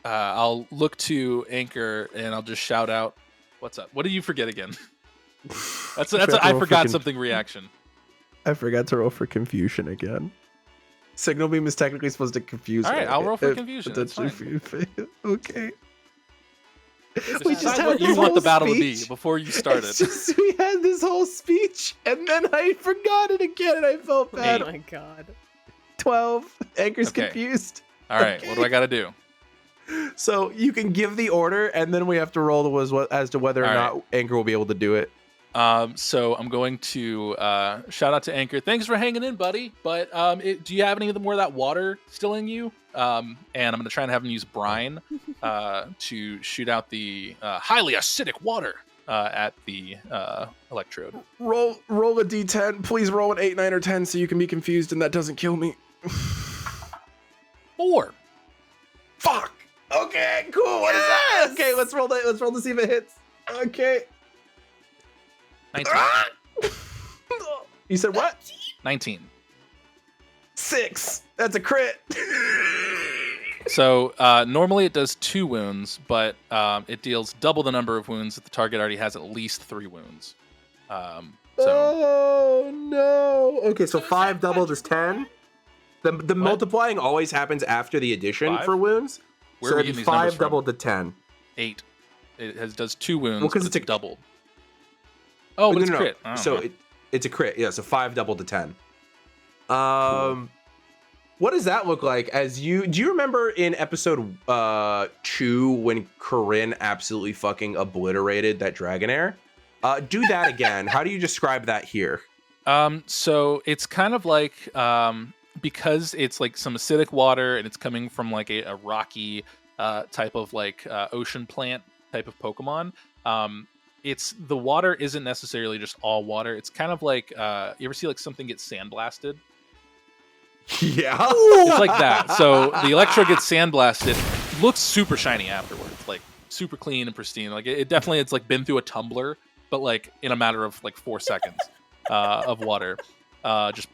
I'll look to Anchor and I'll just shout out, "What's up? What did you forget again?" That's I forgot something reaction. I forgot to roll for confusion again. Signal beam is technically supposed to confuse. All right, me. I'll roll for confusion. That's Potentially okay. Just We decide just had what you this want whole the battle to speech. be before you start It's it. just, we had this whole speech, and then I forgot it again, and I felt Oh bad. my god. 12. Anchor's Okay. confused. All right, what do I got to do? So you can give the order, and then we have to roll as to whether or All not Anchor will be able to do it. So I'm going to shout out to Anchor. Thanks for hanging in, buddy. But do you have any more of that water still in you? And I'm going to try and have him use brine to shoot out the highly acidic water at the electrode. Roll a d10. Please roll an 8, 9, or 10 so you can be confused and that doesn't kill me. 4. Fuck. Okay, cool. What is that? Okay, let's roll to see if it hits. Okay. 19. You said what? 19. 6. That's a crit. So normally it does 2 wounds, but it deals double the number of wounds if the target already has at least 3 wounds. Oh no. Okay, so 5 doubled is 10. The multiplying always happens after the addition 5? for wounds. Where So are we it'd be getting these numbers 5 from? doubled to 10. 8. It does 2 wounds, Well, 'cause but it's it's a- doubled. Oh, but it's crit. I don't So know. it's a crit. Yeah, so 5 doubled to 10. What does that look like? Do you remember in episode 2 when Coryne absolutely fucking obliterated that Dragonair? Do that again. How do you describe that here? So it's kind of like because it's like some acidic water and it's coming from like a rocky type of like ocean plant type of Pokemon. It's the water isn't necessarily just all water. It's kind of like you ever see like something get sandblasted? Yeah. It's like that. So the Electro gets sandblasted, looks super shiny afterwards, like super clean and pristine. Like it definitely it's like been through a tumbler, but like in a matter of like 4 seconds of water, just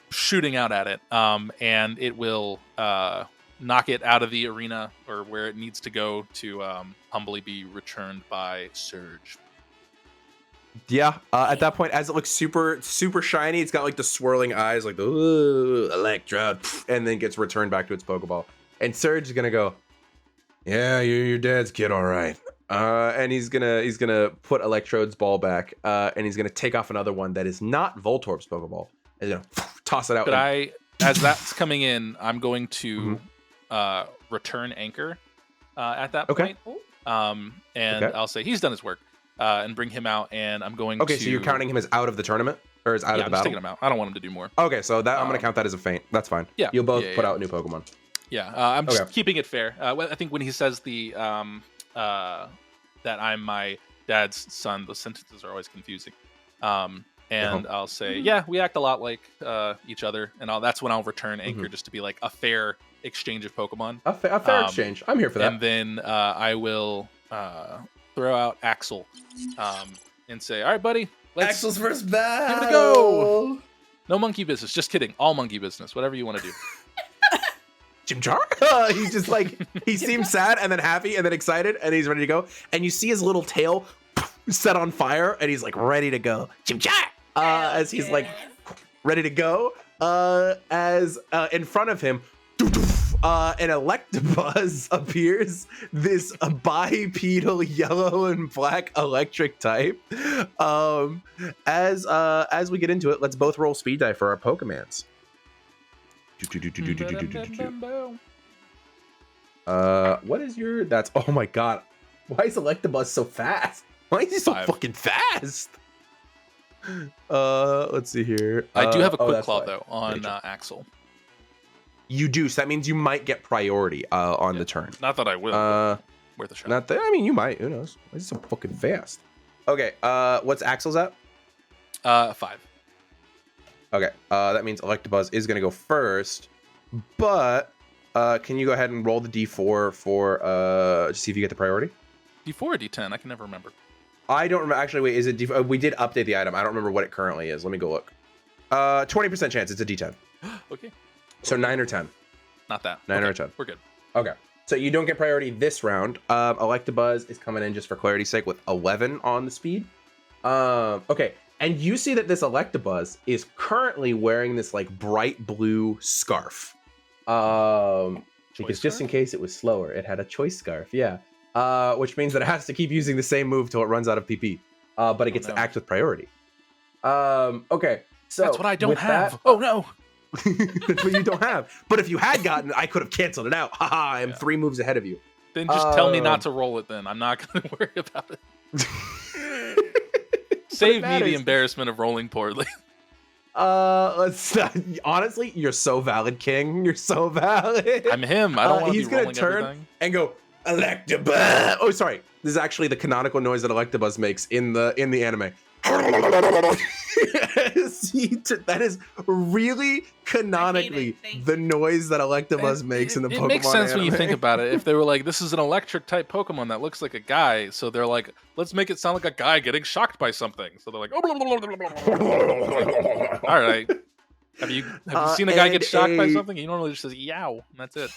shooting out at it. And it will knock it out of the arena or where it needs to go to humbly be returned by Serge. Yeah. At that point, as it looks super shiny, it's got like the swirling eyes, like the Electrode, and then gets returned back to its Pokeball. And Serge is gonna go, "Yeah, you're your dad's kid, all right." And he's gonna put Electrode's ball back, and he's gonna take off another one that is not Voltorb's Pokeball. He's gonna toss it out. But as that's coming in, I'm going to return Anchor at that point. And I'll say he's done his work. And bring him out, and I'm going to... Okay, so you're counting him as out of the tournament? Or as out of the battle? Yeah, I'm just taking him out. I don't want him to do more. Okay, so that I'm going to count that as a feint. That's fine. Yeah. You'll both put out new Pokemon. Yeah, I'm just keeping it fair. I think when he says the that I'm my dad's son, the sentences are always confusing. And I'll say, yeah, we act a lot like each other, and that's when I'll return Anchor just to be like a fair exchange of Pokemon. A fair exchange. I'm here for that. And then I will... throw out Axel and say, all right, buddy, let's Axel's first battle. give it a go. No monkey business. Just kidding. All monkey business. Whatever you want to do. Chimchar? He's just like, he seems sad and then happy and then excited and he's ready to go. And you see his little tail set on fire and he's like ready to go. Chimchar! As he's like ready to go. As in front of him, an Electabuzz appears, this bipedal yellow and black electric type. As we get into it, let's both roll speed die for our Pokemans. What is your... That's... Oh my god. Why is Electabuzz so fast? Why is he so fucking fast? Let's see here. I do have a quick claw, though, on Axel. You do, so that means you might get priority on the turn. Not that I will. Worth a shot. Not that. I mean, you might. Who knows? Why is he so fucking fast? Okay. What's Axel's at? 5. Okay. That means Electabuzz is gonna go first, but can you go ahead and roll the D4 for to see if you get the priority? D4 or D10? I can never remember. I don't remember. Actually, wait. Is it D4? We did update the item. I don't remember what it currently is. Let me go look. 20% chance. It's a D10. Okay. So 9 or 10. Not that. 9 or 10. We're good. Okay. So you don't get priority this round. Electabuzz is coming in just for clarity's sake with 11 on the speed. Okay. And you see that this Electabuzz is currently wearing this like bright blue scarf. Because just in case it was slower, it had a choice scarf. Yeah. Which means that it has to keep using the same move till it runs out of PP. But it gets to act with priority. Okay. So that's what I don't have. Oh no. That's what you don't have. But if you had gotten it, I could have canceled it out. Haha, I am 3 moves ahead of you. Then just tell me not to roll it then. I'm not going to worry about it. Save me the embarrassment of rolling poorly. Let's honestly, you're so valid, King. You're so valid. I'm him. I don't want to be rolling He's gonna turn everything. and go, Electabuzz. Oh, sorry. This is actually the canonical noise that Electabuzz makes in the anime. See, that is really canonically the noise that Electabuzz makes in the Pokemon. It makes sense anime. when you think about it. If they were like, this is an electric type Pokemon that looks like a guy, so they're like, let's make it sound like a guy getting shocked by something. So they're like, all right. Have you seen a guy get shocked by something? He normally just says yow, and that's it.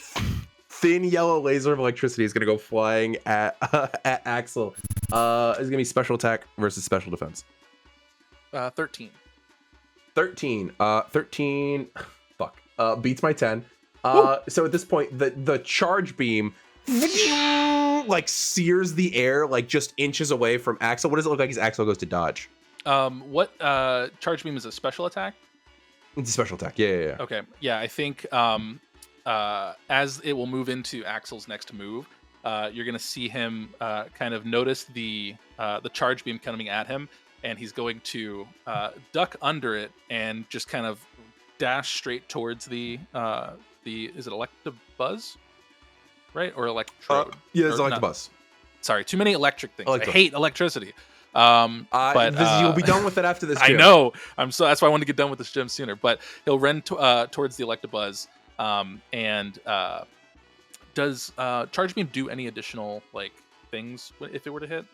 Thin yellow laser of electricity is gonna go flying at Axel. It's gonna be special attack versus special defense. 13. 13 fuck beats my 10. So at this point the charge beam like sears the air like just inches away from Axel. What does it look like as Axel goes to dodge? What charge beam is a special attack? It's a special attack. Yeah. Okay. Yeah, I think as it will move into Axel's next move, you're gonna see him kind of notice the charge beam coming at him, and he's going to duck under it and just kind of dash straight towards the is it Electabuzz, right, or Electrode? Yeah, it's Or Electabuzz. Sorry, too many electric things. I Electabuzz. hate electricity. You'll be done with it after this I gym. know. That's why I wanted to get done with this gym sooner. But he'll run towards the Electabuzz. Does Charge Beam do any additional things if it were to hit?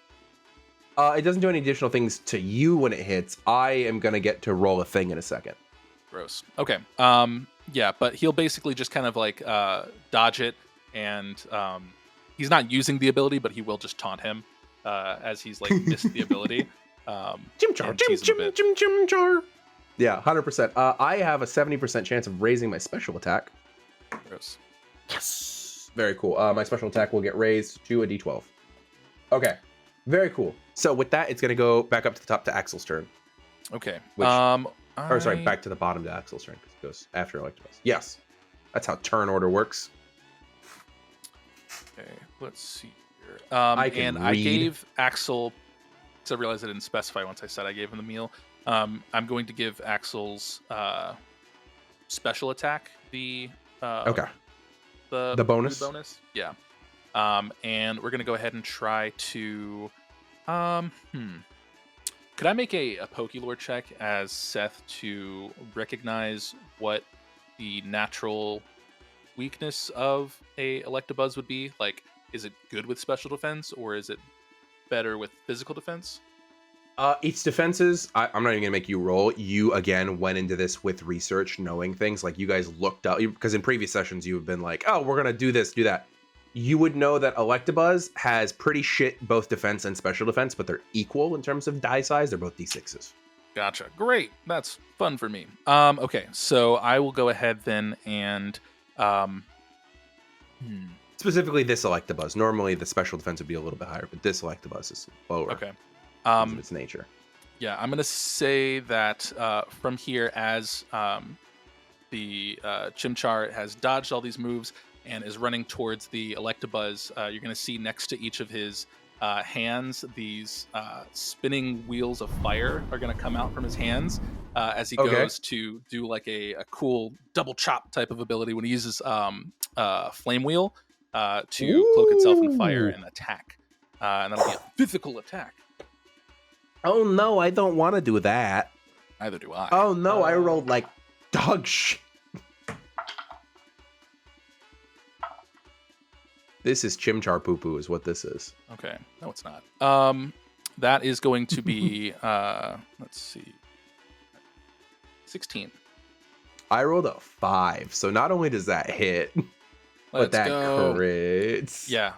It doesn't do any additional things to you when it hits. I am gonna get to roll a thing in a second. Gross. Okay. Yeah, but he'll basically just kind of dodge it, and he's not using the ability, but he will just taunt him as he's missed the ability. Chimchar, chimchar. Yeah, 100%. I have a 70% chance of raising my special attack. Gross. Yes. Very cool. My special attack will get raised to a d12. Okay. Very cool. So with that, it's gonna go back up to the top to Axel's turn. Okay. Back to the bottom to Axel's turn because it goes after Electabuzz. Yes. That's how turn order works. Okay, let's see here. I I gave Axel, because I realized I didn't specify once I said I gave him the meal. I'm going to give Axel's special attack the bonus. Yeah. And we're gonna go ahead and try to Could I make a Pokélore check as Seth to recognize what the natural weakness of a Electabuzz would be? Is it good with special defense, or is it better with physical defense? Its defenses, I'm not even gonna make you roll. You again went into this with research, knowing things. You guys looked up, because in previous sessions you have been like, oh, we're gonna do this, do that. You would know that Electabuzz has pretty shit both defense and special defense, but they're equal in terms of die size. They're both d6s. Gotcha. Great. That's fun for me. Okay, so I will go ahead then and Specifically this Electabuzz. Normally the special defense would be a little bit higher, but this Electabuzz is lower. Okay. Because of its nature. Yeah, I'm gonna say that from here, as the Chimchar has dodged all these moves and is running towards the Electabuzz, you're going to see next to each of his hands, these spinning wheels of fire are going to come out from his hands as he goes to do a cool double chop type of ability when he uses Flame Wheel to cloak itself in fire and attack. And that'll be a physical attack. Oh no, I don't want to do that. Neither do I. Oh no, I rolled like dog shit. This is Chimchar Poo Poo is what this is. Okay. No, it's not. That is going to be, let's see, 16. I rolled a 5, so not only does that hit, but that crits. Yeah.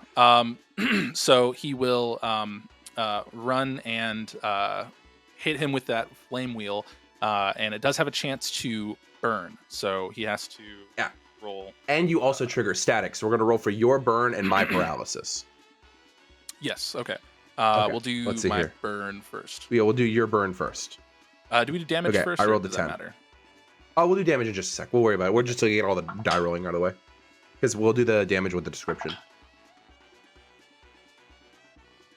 So he will run and hit him with that flame wheel, and it does have a chance to burn. So he has to roll. And you also trigger static, so we're going to roll for your burn and my paralysis. Yes. Okay. Okay, We'll do let's see my here. burn first. Yeah, we'll do your burn first. Do we do damage Okay, first? I rolled or a does 10. That matter? Oh, we'll do damage in just a sec. We'll worry about it. We're just going to get all the die rolling out of the way. Because we'll do the damage with the description.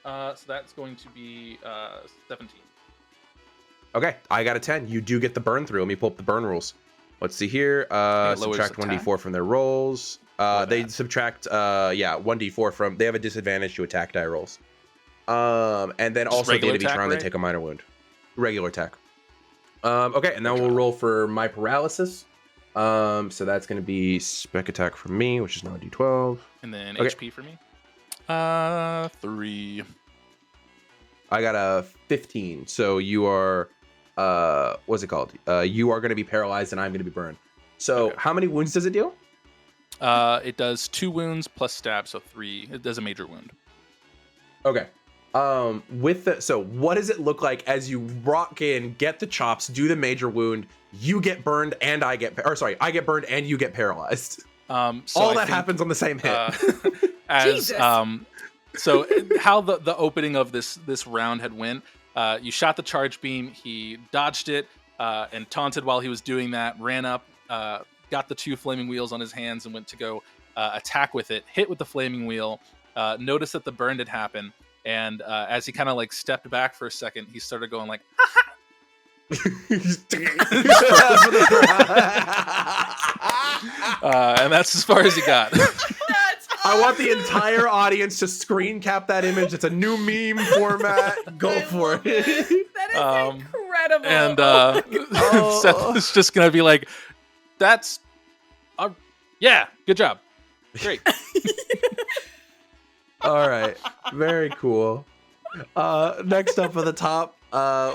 So that's going to be 17. Okay, I got a 10. You do get the burn through. Let me pull up the burn rules. Let's see here. Subtract 1d4 from their rolls. They subtract 1d4 from. They have a disadvantage to attack die rolls. And then Just also at the end of each attack, round right? they take a minor wound. Regular attack. Okay, and now we'll roll for my paralysis. So that's going to be spec attack from me, which is now a d12. And then Okay. HP for me. 3. I got a 15. So you are what's it called? You are going to be paralyzed and I'm going to be burned. So how many wounds does it deal? It does 2 wounds plus stab, so 3. It does a major wound. Okay. So what does it look like as you rock in, get the chops, do the major wound, you get burned and I get burned and you get paralyzed. So All I that think, happens on the same hit. As Jesus. So how the opening of this round had went, you shot the charge beam, he dodged it, and taunted while he was doing that, ran up, got the 2 flaming wheels on his hands and went to go attack with it, hit with the flaming wheel, noticed that the burn had happened, And as he kind of like stepped back for a second, he started going like, and that's as far as he got. I want the entire audience to screen cap that image. It's a new meme format. Go for it. That is incredible. And Seth is just gonna be like, "That's, yeah, good job, great." All right, very cool. Next up at the top,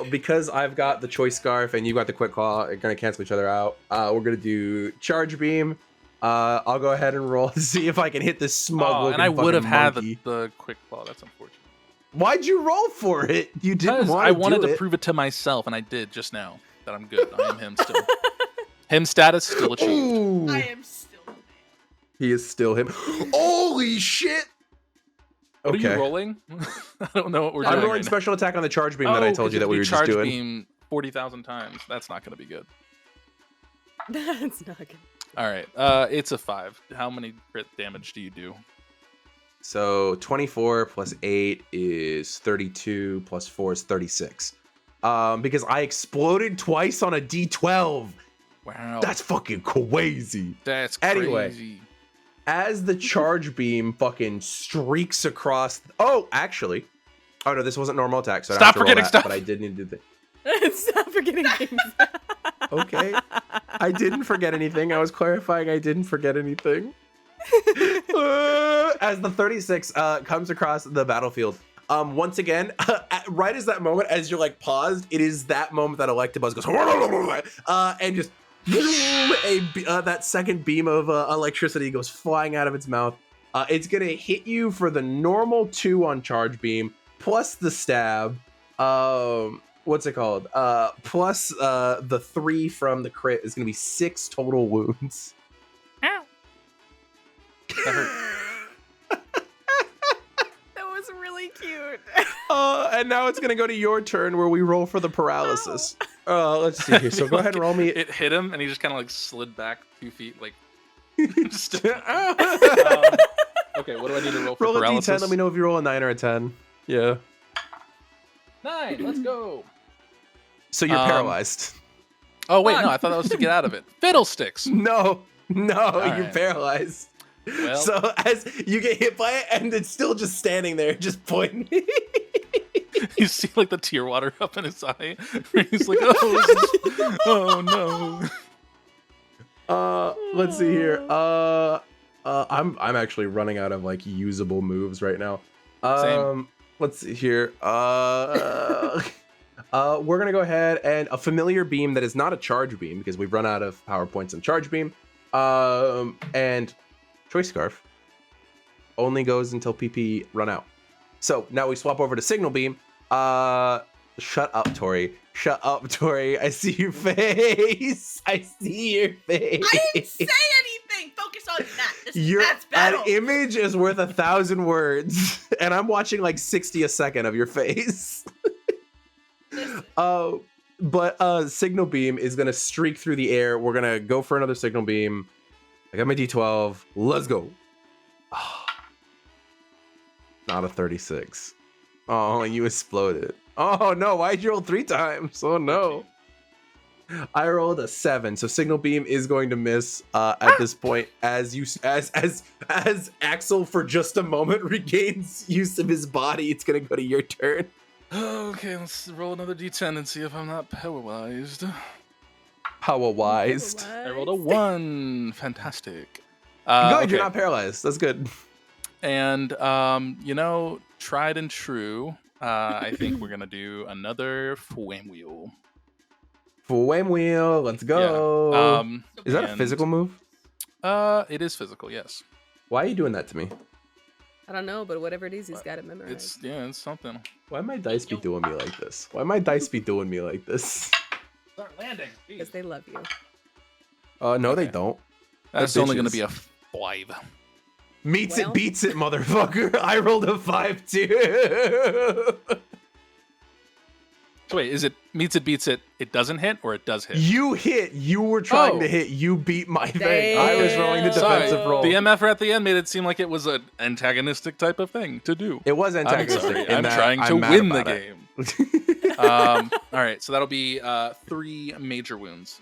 because I've got the choice scarf and you got the quick claw, are gonna cancel each other out. We're gonna do charge beam. I'll go ahead and roll to see if I can hit this smug looking and I would have had monkey. the quick claw. That's unfortunate. Why'd you roll for it? You didn't want to I wanted do to it. prove it to myself, and I did just now that I'm good. I am him still. Him status still achieved. Ooh, I am still. he is still him. Holy shit! What are you rolling? I don't know what we're I'm doing. rolling right special attack on the charge beam now. that I told you that we were just charge doing. beam 40,000 times. That's not going to be good. That's not good. All right, it's a 5. How many crit damage do you do? So 24 plus 8 is 32 plus 4 is 36. Because I exploded twice on a D12. Wow, That's fucking crazy. that's crazy. Anyway. As the charge beam fucking streaks across. Oh, actually. Oh no, this wasn't normal attack, so I don't Stop have to roll forgetting that, stuff. But I did need to do Stop forgetting things. Okay. I didn't forget anything. I was clarifying I didn't forget anything. As the 36 comes across the battlefield, once again, right as that moment, as you're like paused, it is that moment that Electabuzz goes and just that second beam of electricity goes flying out of its mouth. It's gonna hit you for the normal 2 on charge beam plus the stab. What's it called? Plus the 3 from the crit is gonna be 6 total wounds. Ow. That hurt. That was really cute. And now it's gonna go to your turn where we roll for the paralysis. Let's see here. So go ahead and roll me. It hit him, and he just kind of like slid back 2 feet, like. Just, okay, what do I need to roll for Roll a paralysis? d10. Let me know if you roll a 9 or a 10. Yeah. 9. Let's go. So you're paralyzed. Oh wait, no, I thought that was to get out of it. Fiddlesticks. No, you're right. paralyzed. Well, So as you get hit by it, and it's still just standing there, just pointing. you see like the tear water up in his eye. He's like, oh no. Let's see here. I'm actually running out of like usable moves right now. Same. Let's see here. We're gonna go ahead and a familiar beam that is not a charge beam because we've run out of power points in charge beam. And choice scarf only goes until PP run out. So now we swap over to signal beam. Shut up, Torie. Shut up, Torie. I see your face. I see your face. I didn't say anything. Focus on that. That's An battle. image is worth 1,000 words, and I'm watching like 60 a second of your face. But signal beam is gonna streak through the air. We're gonna go for another signal beam. I got my D12. Let's go. Not a 36. Oh, you exploded. Oh no, why'd you roll 3 times? Oh no. I rolled a 7, so signal beam is going to miss at this point as Axel for just a moment regains use of his body. It's gonna go to your turn. Okay, let's roll another d10 and see if I'm not paralyzed. Power-wise. I rolled a 1. Fantastic. Good, Okay. you're not paralyzed. That's good. And tried and true. I think we're gonna do another flame wheel. Flame wheel, let's go. Yeah. Is that a and- physical move? It is physical, yes. Why are you doing that to me? I don't know, but whatever it is, he's got it memorized. It's something. Why my dice be doing me like this? Why my dice be doing me like this? Start landing. Because they love you. No, they Okay. don't. That's They're only gonna bitches. be a 5. Meets Well. it, beats it, motherfucker. I rolled a 5 too. So wait, is it meets it, beats it. It doesn't hit, or it does hit. You hit. You were trying to hit. You beat my thing. I was rolling the defensive Sorry, roll. the MF at the end made it seem like it was an antagonistic type of thing to do. It was antagonistic. I'm trying to win the game. All right, so that'll be 3 major wounds.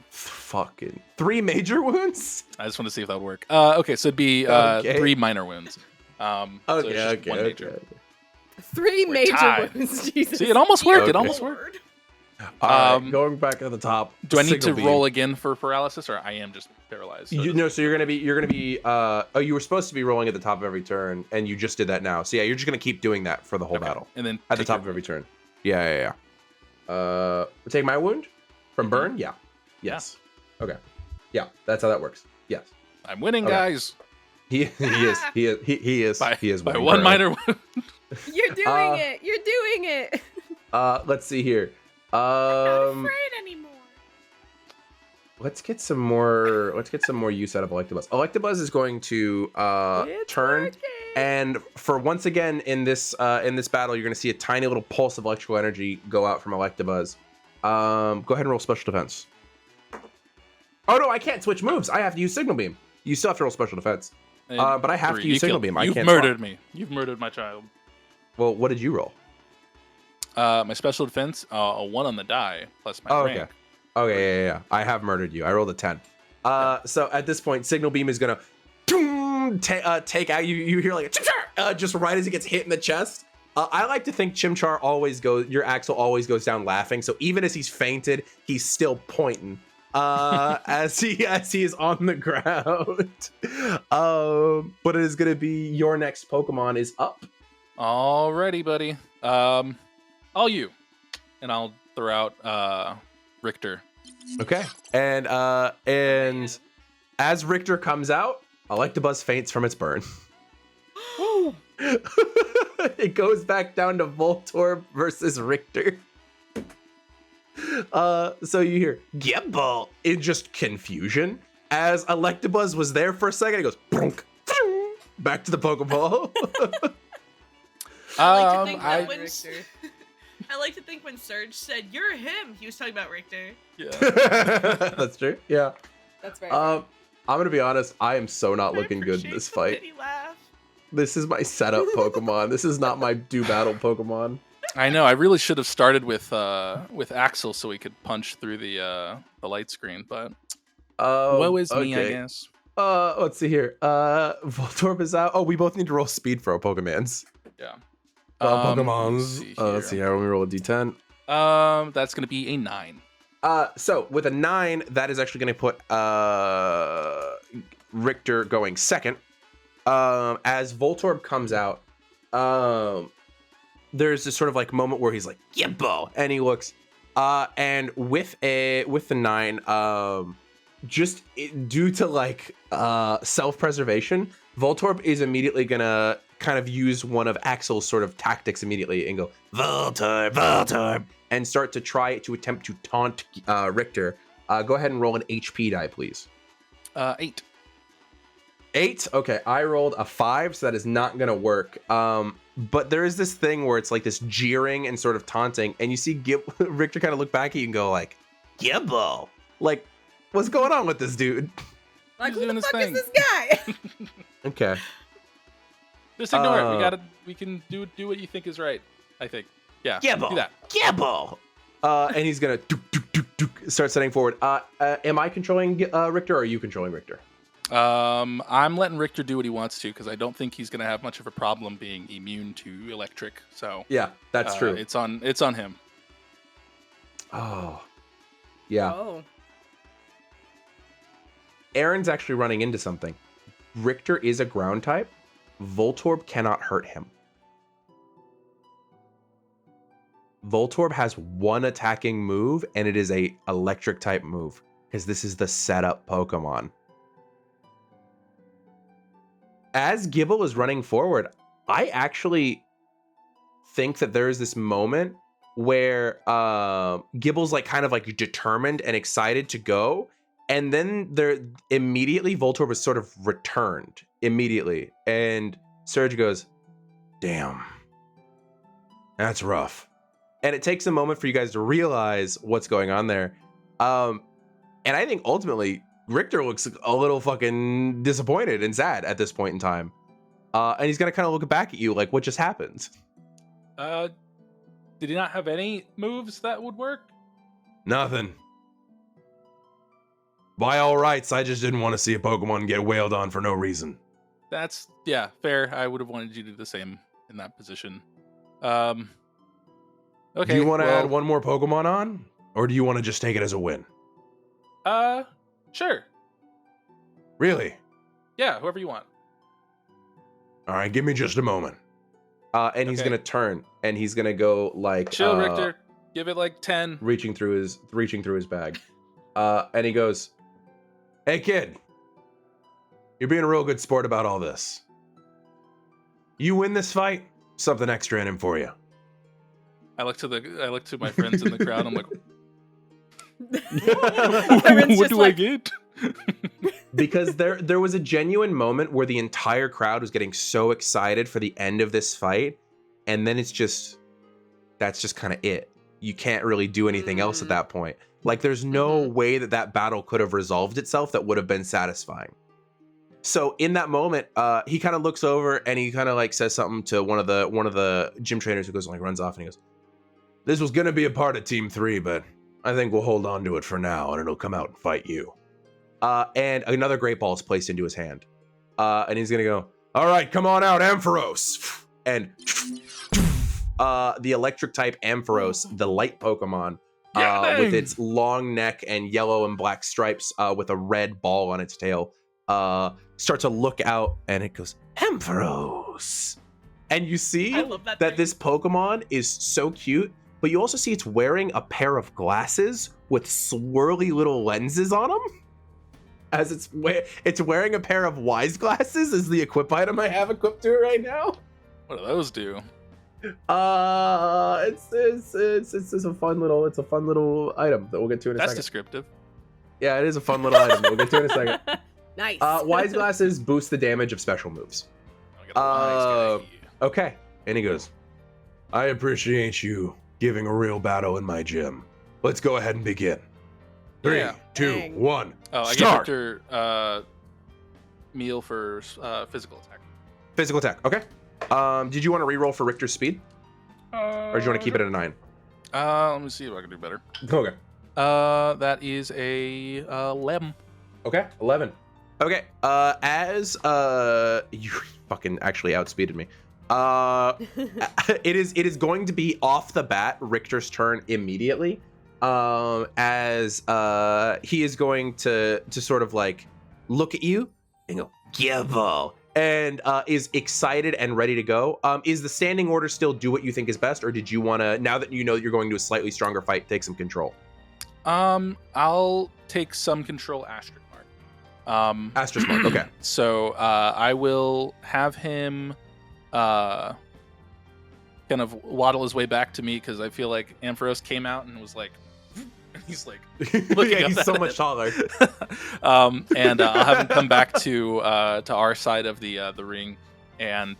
Fucking 3 major wounds? I just want to see if that would work. Okay, so it'd be 3 minor wounds. Okay. 3 We're major tied. wounds. Jesus. See, it almost worked. Okay. It almost worked. All right, going back to the top. Do I need to Signal beam. roll again for paralysis, or I am just paralyzed? So So you're gonna be. You were supposed to be rolling at the top of every turn, and you just did that now. So yeah, you're just gonna keep doing that for the whole battle. And then At the top of every turn. Yeah. Take my wound from burn. Yeah. Yes. Okay. Yeah, that's how that works. Yes. I'm winning, Okay. guys. He is. By winning one currently. minor wound. You're doing it. You're doing it. Let's see here. I'm not afraid anymore. Let's get some more use out of Electabuzz. Electabuzz is going to It's turn, working. and for once again in this battle, you're going to see a tiny little pulse of electrical energy go out from Electabuzz. Go ahead and roll special defense. Oh no, I can't switch moves. I have to use Signal Beam. You still have to roll special defense. But I have to use Signal Beam. You've can't murdered swap. me. You've murdered my child. Well, what did you roll? My special defense, a 1 on the die plus my rank. Okay, yeah. I have murdered you. I rolled a 10. So at this point, Signal Beam is gonna take out you. You hear like a chimchar just right as it gets hit in the chest. I like to think your Axel always goes down laughing. So even as he's fainted, he's still pointing as he is on the ground. But it is gonna be your next Pokemon is up. Alrighty, buddy. All you, and I'll throw out Richter. Okay. And as Richter comes out, Electabuzz faints from its burn. It goes back down to Voltorb versus Richter. So you hear Gimbal in just confusion as Electabuzz was there for a second. It goes brunk, back to the Pokeball. I like to think that when Richter. I like to think when Serge said "You're him," he was talking about Richter. Yeah. That's true. Yeah. That's very I'm gonna be honest. I am so not looking good in appreciate this the fight. pity laugh. This is my setup Pokemon. This is not my do battle Pokemon. I know. I really should have started with Axel so we could punch through the light screen, but woe is me, I guess. Let's see here. Voltorb is out. Oh, we both need to roll speed for our Pokemans. Yeah. Pokemons. Let's see here. Let me roll a d10. That's gonna be a 9. So with a 9, that is actually going to put Richter going second. As Voltorb comes out, there's this sort of like moment where he's like, "Yimbo," and he looks, and with the 9, due to like self-preservation, Voltorb is immediately gonna kind of use one of Axel's sort of tactics immediately and go Voltorb, and start to try to attempt to taunt Richter. Go ahead and roll an HP die, please. 8. 8. Okay, I rolled a 5, so that is not gonna work. But there is this thing where it's like this jeering and sort of taunting, and you see Richter kind of look back at you and go like, "Gibbo, like, what's going on with this dude?" Like, He's who doing the his fuck thing. is this guy? Okay. Just ignore it. We can do what you think is right. I think. Yeah. Gibbo, Do that. Gibbo. And he's gonna start setting forward. Am I controlling Richter, or are you controlling Richter? I'm letting Richter do what he wants to because I don't think he's gonna have much of a problem being immune to electric. So Yeah, that's true. It's on him. Oh, yeah. Oh. Aaron's actually running into something. Richter is a ground type. Voltorb cannot hurt him. Voltorb has one attacking move, and it is a electric type move because this is the setup Pokemon. As Gible is running forward, I actually think that there is this moment where Gibble's like kind of like determined and excited to go, and then there immediately Voltorb was sort of returned immediately, and Serge goes, "Damn, that's rough." and it takes a moment for you guys to realize what's going on there. And I think ultimately Richter looks a little fucking disappointed and sad at this point in time. And he's gonna kind of look back at you like, what just happened? Did he not have any moves that would work? Nothing. By all rights, I just didn't want to see a Pokemon get wailed on for no reason. That's, yeah, fair. I would have wanted you to do the same in that position. Okay. Do you want to add one more Pokemon on? Or do you want to just take it as a win? Sure. Really? Yeah, whoever you want. All right, give me just a moment. And he's gonna turn, and he's gonna go like chill, Richter. Give it like 10. Reaching through his bag. And he goes, "Hey kid, you're being a real good sport about all this. You win this fight, something extra in him for you." I look to my friends in the crowd. I'm like, What do I get? Because there was a genuine moment where the entire crowd was getting so excited for the end of this fight, and then that's just kind of it. You can't really do anything else at that point. Like, there's no way that battle could have resolved itself that would have been satisfying. So in that moment, he kind of looks over and he kind of like says something to one of the gym trainers who goes and like runs off, and he goes, "This was gonna be a part of Team 3, but I think we'll hold on to it for now, and it'll come out and fight you." And another Great Ball is placed into his hand. And he's gonna go, "All right, come on out, Ampharos." And the electric type Ampharos, the light Pokemon, with its long neck and yellow and black stripes with a red ball on its tail, starts to look out, and it goes, "Ampharos." And you see I love that that thing. this Pokemon is so cute, but you also see it's wearing a pair of glasses with swirly little lenses on them. As it's wearing a pair of Wise glasses is the equip item I have equipped to it right now. What do those do? It's a fun little item that we'll get to in a That's second. descriptive. Yeah, it is a fun little item that we'll get to in a second. Nice. Wise glasses boost the damage of special moves. I got a wise guy. Okay. And he goes, "I appreciate you giving a real battle in my gym. Let's go ahead and begin. 3, Yeah. 2, Dang. 1. Oh, I start." get Victor meal for physical attack. Physical attack. Okay. Did you want to reroll for Richter's speed, or do you want to keep it at a 9? Let me see if I can do better. Okay. That is a 11. Okay. 11. Okay. As you fucking actually outspeeded me. It is going to be off the bat Richter's turn immediately. As he is going to sort of like look at you and go, "Givo," and is excited and ready to go. Is the standing order still do what you think is best, or did you want to, now that you know you're going to a slightly stronger fight, take some control? I'll take some control asterisk mark. Asterisk mark. Okay. So I will have him kind of waddle his way back to me, because I feel like Ampharos came out and was like, he's like, looking Yeah, up he's at so it. much taller. And I'll have him come back to our side of the ring and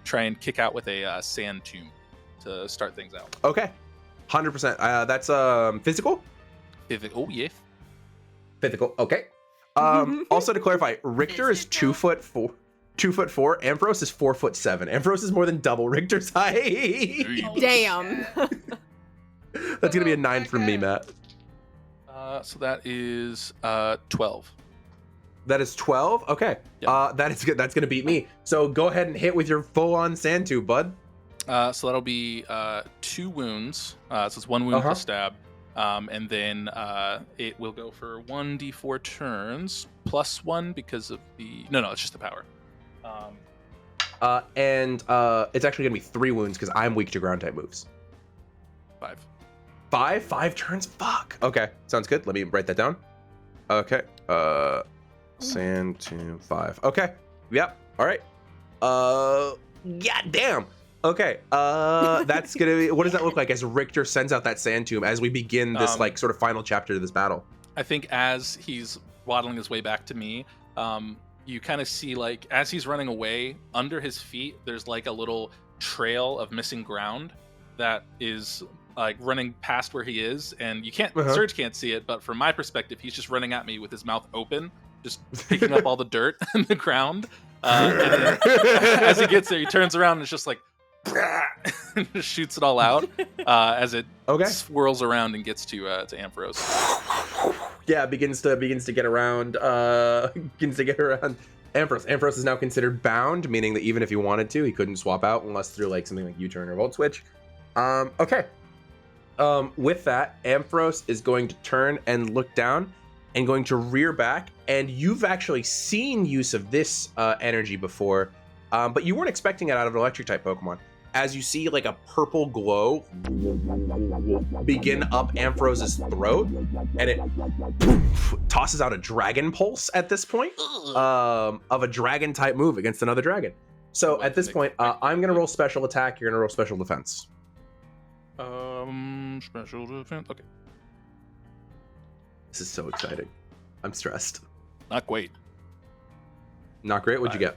try and kick out with a sand tomb to start things out. Okay. 100%. That's physical? Oh yeah. Physical. Okay. Also to clarify, Richter is 2'4". 2'4". Ampharos is 4'7". Ampharos is more than double Richter's height. Damn. That's gonna be a 9 from me, Matt. So that is 12. That is 12. Okay. Yeah. That is good. That's gonna beat me. So go ahead and hit with your full-on sand tube, bud. So that'll be 2 wounds. So it's 1 wound per stab. And then it will go for 1d4 turns plus 1 because of the... No, it's just the power. And it's actually gonna be 3 wounds because I'm weak to ground type moves. 5. 5 turns? Fuck. Okay, sounds good. Let me write that down. Okay. Sand tomb 5. Okay. Yep. All right. God damn. Okay. That's gonna be. What does that look like as Richter sends out that sand tomb as we begin this like sort of final chapter to this battle? I think as he's waddling his way back to me, you kind of see, like, as he's running away, under his feet, there's like a little trail of missing ground. that is like running past where he is, and you can't Serge can't see it, but from my perspective, he's just running at me with his mouth open, just picking up all the dirt in the ground. And then, as he gets there, he turns around and it's just like and just shoots it all out as it swirls around and gets to Ampharos. Yeah, begins to get around. Begins to get around Ampharos. Ampharos is now considered bound, meaning that even if he wanted to, he couldn't swap out unless through like something like U-turn or Volt Switch. Okay. With that, Ampharos is going to turn and look down and going to rear back. And you've actually seen use of this energy before, but you weren't expecting it out of an electric type Pokemon. As you see like a purple glow begin up Ampharos' throat, and it tosses out a Dragon Pulse at this point of a dragon type move against another dragon. So at this point, I'm going to roll special attack. You're going to roll special defense. Special defense. Okay. This is so exciting. I'm stressed. Not great. Not great? What'd you get?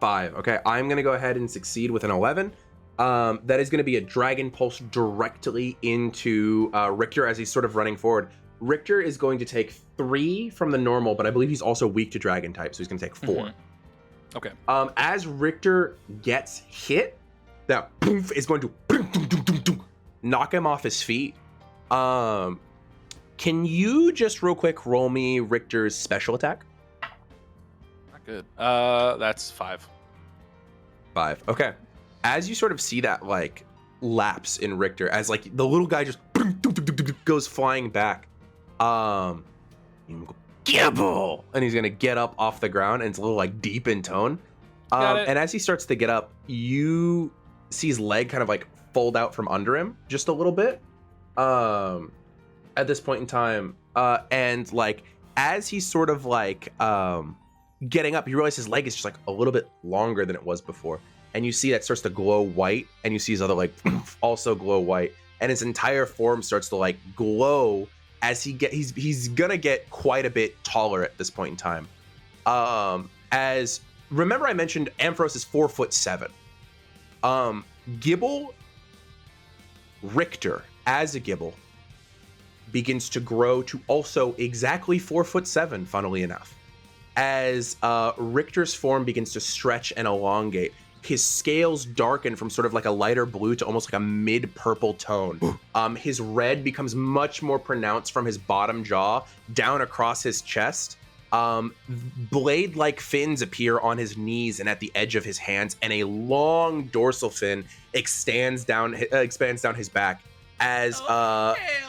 5. Okay, I'm going to go ahead and succeed with an 11. That is going to be a Dragon Pulse directly into Richter as he's sort of running forward. Richter is going to take 3 from the normal, but I believe he's also weak to Dragon type, so he's going to take 4. Mm-hmm. Okay. As Richter gets hit, that poof is going to knock him off his feet. Can you just real quick roll me Richter's special attack? Not good. That's 5. 5. Okay. As you sort of see that like lapse in Richter, as like the little guy just goes flying back, Gibble, and he's gonna get up off the ground, and it's a little like deep in tone. And as he starts to get up, you see his leg kind of like fold out from under him just a little bit. At this point in time, and like as he's sort of like getting up, you realize his leg is just like a little bit longer than it was before, and you see that starts to glow white, and you see his other leg also glow white, and his entire form starts to like glow as he's gonna get quite a bit taller at this point in time. As remember, I mentioned Ampharos is 4'7". Gibble Richter as a Gibble begins to grow to also exactly 4'7", funnily enough. As Richter's form begins to stretch and elongate, his scales darken from sort of like a lighter blue to almost like a mid-purple tone. His red becomes much more pronounced from his bottom jaw down across his chest. Blade-like fins appear on his knees and at the edge of his hands, and a long dorsal fin expands down his back as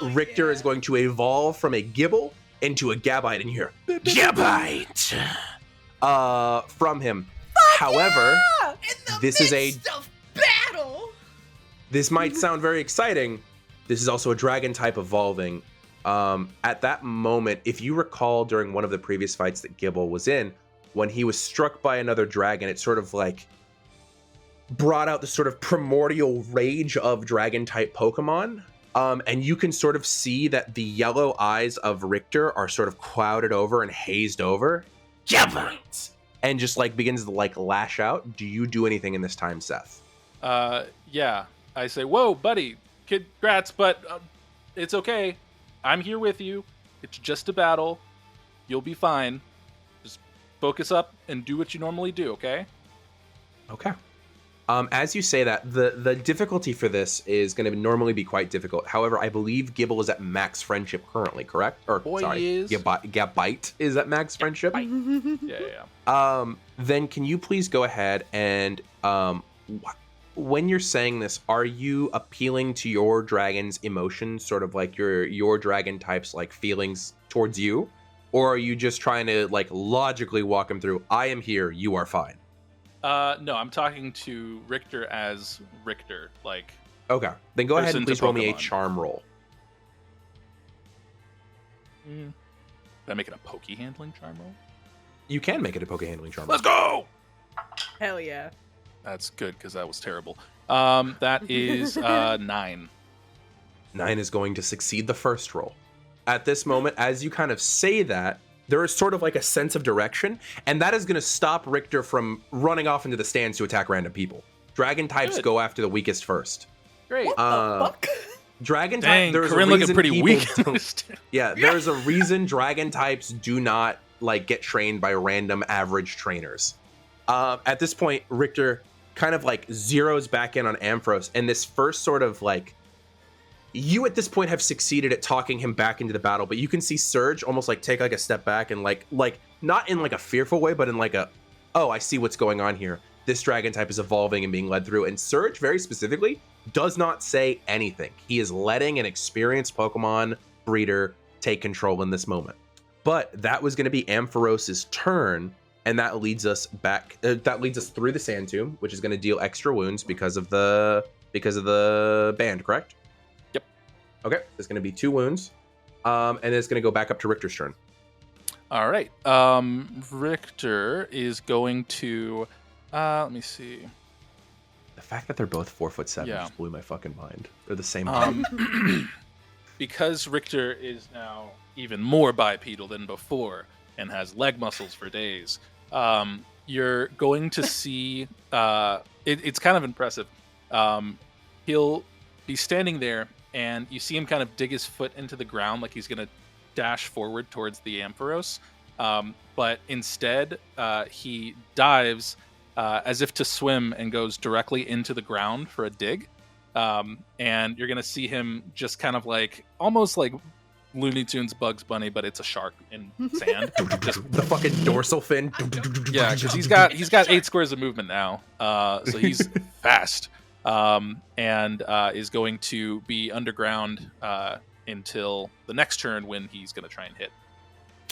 Richter is going to evolve from a Gibble into a Gabite, and you hear Gabite from him. However, this is a battle. This might sound very exciting. This is also a dragon type evolving. At that moment, if you recall during one of the previous fights that Gibble was in, when he was struck by another dragon, it sort of like brought out the sort of primordial rage of dragon type Pokemon. And you can sort of see that the yellow eyes of Richter are sort of clouded over and hazed over. Gabite! And just like begins to like lash out. Do you do anything in this time, Seth? Yeah. I say, whoa, buddy, congrats, but it's okay. I'm here with you. It's just a battle. You'll be fine. Just focus up and do what you normally do, okay? Okay. As you say that, the difficulty for this is going to normally be quite difficult. However, I believe Gibble is at max friendship currently, correct? Or Gabite is at max friendship. Yeah. Then can you please go ahead and when you're saying this, are you appealing to your dragon's emotions, sort of like your dragon type's like feelings towards you, or are you just trying to like logically walk him through? I am here. You are fine. No, I'm talking to Richter as Richter, like. Okay, then go ahead and please roll me a Pokemon. charm roll. Did I make it a Poke handling charm roll? You can make it a Poke handling charm roll. Let's go! Hell yeah. That's good, because that was terrible. That is 9. 9 is going to succeed the first roll. At this moment, as you kind of say that, there is sort of like a sense of direction, and that is going to stop Richter from running off into the stands to attack random people. Dragon types go after the weakest first. Great. What the fuck? Dragon Dang, type. There's Coryne a looking reason pretty people weak. don't- Yeah, there's a reason dragon types do not like get trained by random average trainers. At this point, Richter kind of like zeroes back in on Ampharos, and this first sort of like, you at this point have succeeded at talking him back into the battle, but you can see Serge almost like take like a step back and like not in like a fearful way, but in like a, oh, I see what's going on here. This dragon type is evolving and being led through, and Serge very specifically does not say anything. He is letting an experienced Pokemon breeder take control in this moment. But that was going to be Ampharos's turn, and that leads us back. That leads us through the Sand Tomb, which is going to deal extra wounds because of the band, correct? Yep. Okay, there's going to be 2 wounds, and then it's going to go back up to Richter's turn. All right. Richter is going to. Let me see. The fact that they're both 4'7" Yeah. just blew my fucking mind. They're the same height. Because Richter is now even more bipedal than before and has leg muscles for days, you're going to see it's kind of impressive. He'll be standing there, and you see him kind of dig his foot into the ground like he's going to dash forward towards the Ampharos. But instead, he dives as if to swim and goes directly into the ground for a dig. And you're going to see him just kind of like, almost like Looney Tunes Bugs Bunny, but it's a shark in sand. Just, The fucking dorsal fin. yeah, because he's got 8 squares of movement now. So he's fast. And is going to be underground until the next turn when he's going to try and hit.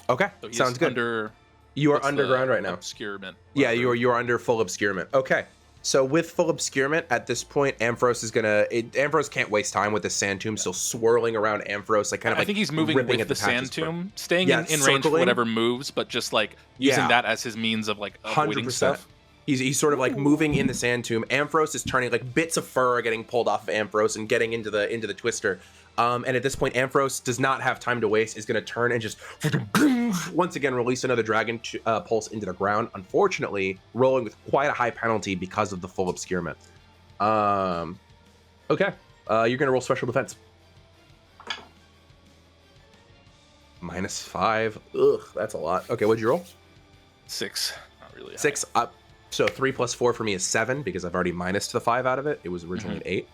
Okay, So he's sounds good. You are what's the underground right now. Obscurement. Yeah, you are under full obscurement. Okay, so with full obscurement at this point, Ampharos can't waste time with the Sand Tomb still swirling around Ampharos, like kind of I like think he's moving ripping with at the Sand patches. Tomb, staying Yeah, in range for circling. whatever moves, but just like using Yeah. that as his means of like avoiding 100%. stuff. He's sort of like moving in the Sand Tomb. Ampharos is turning, like bits of fur are getting pulled off of Ampharos and getting into the twister. And at this point, Ampharos does not have time to waste. Is going to turn and just once again release another Dragon Pulse into the ground. Unfortunately, rolling with quite a high penalty because of the full obscurement. Okay, you're going to roll special defense. -5. Ugh, that's a lot. Okay, what'd you roll? 6. Not really. 6 up. So 3 + 4 for me is 7 because I've already minused the 5 out of it. It was originally an 8.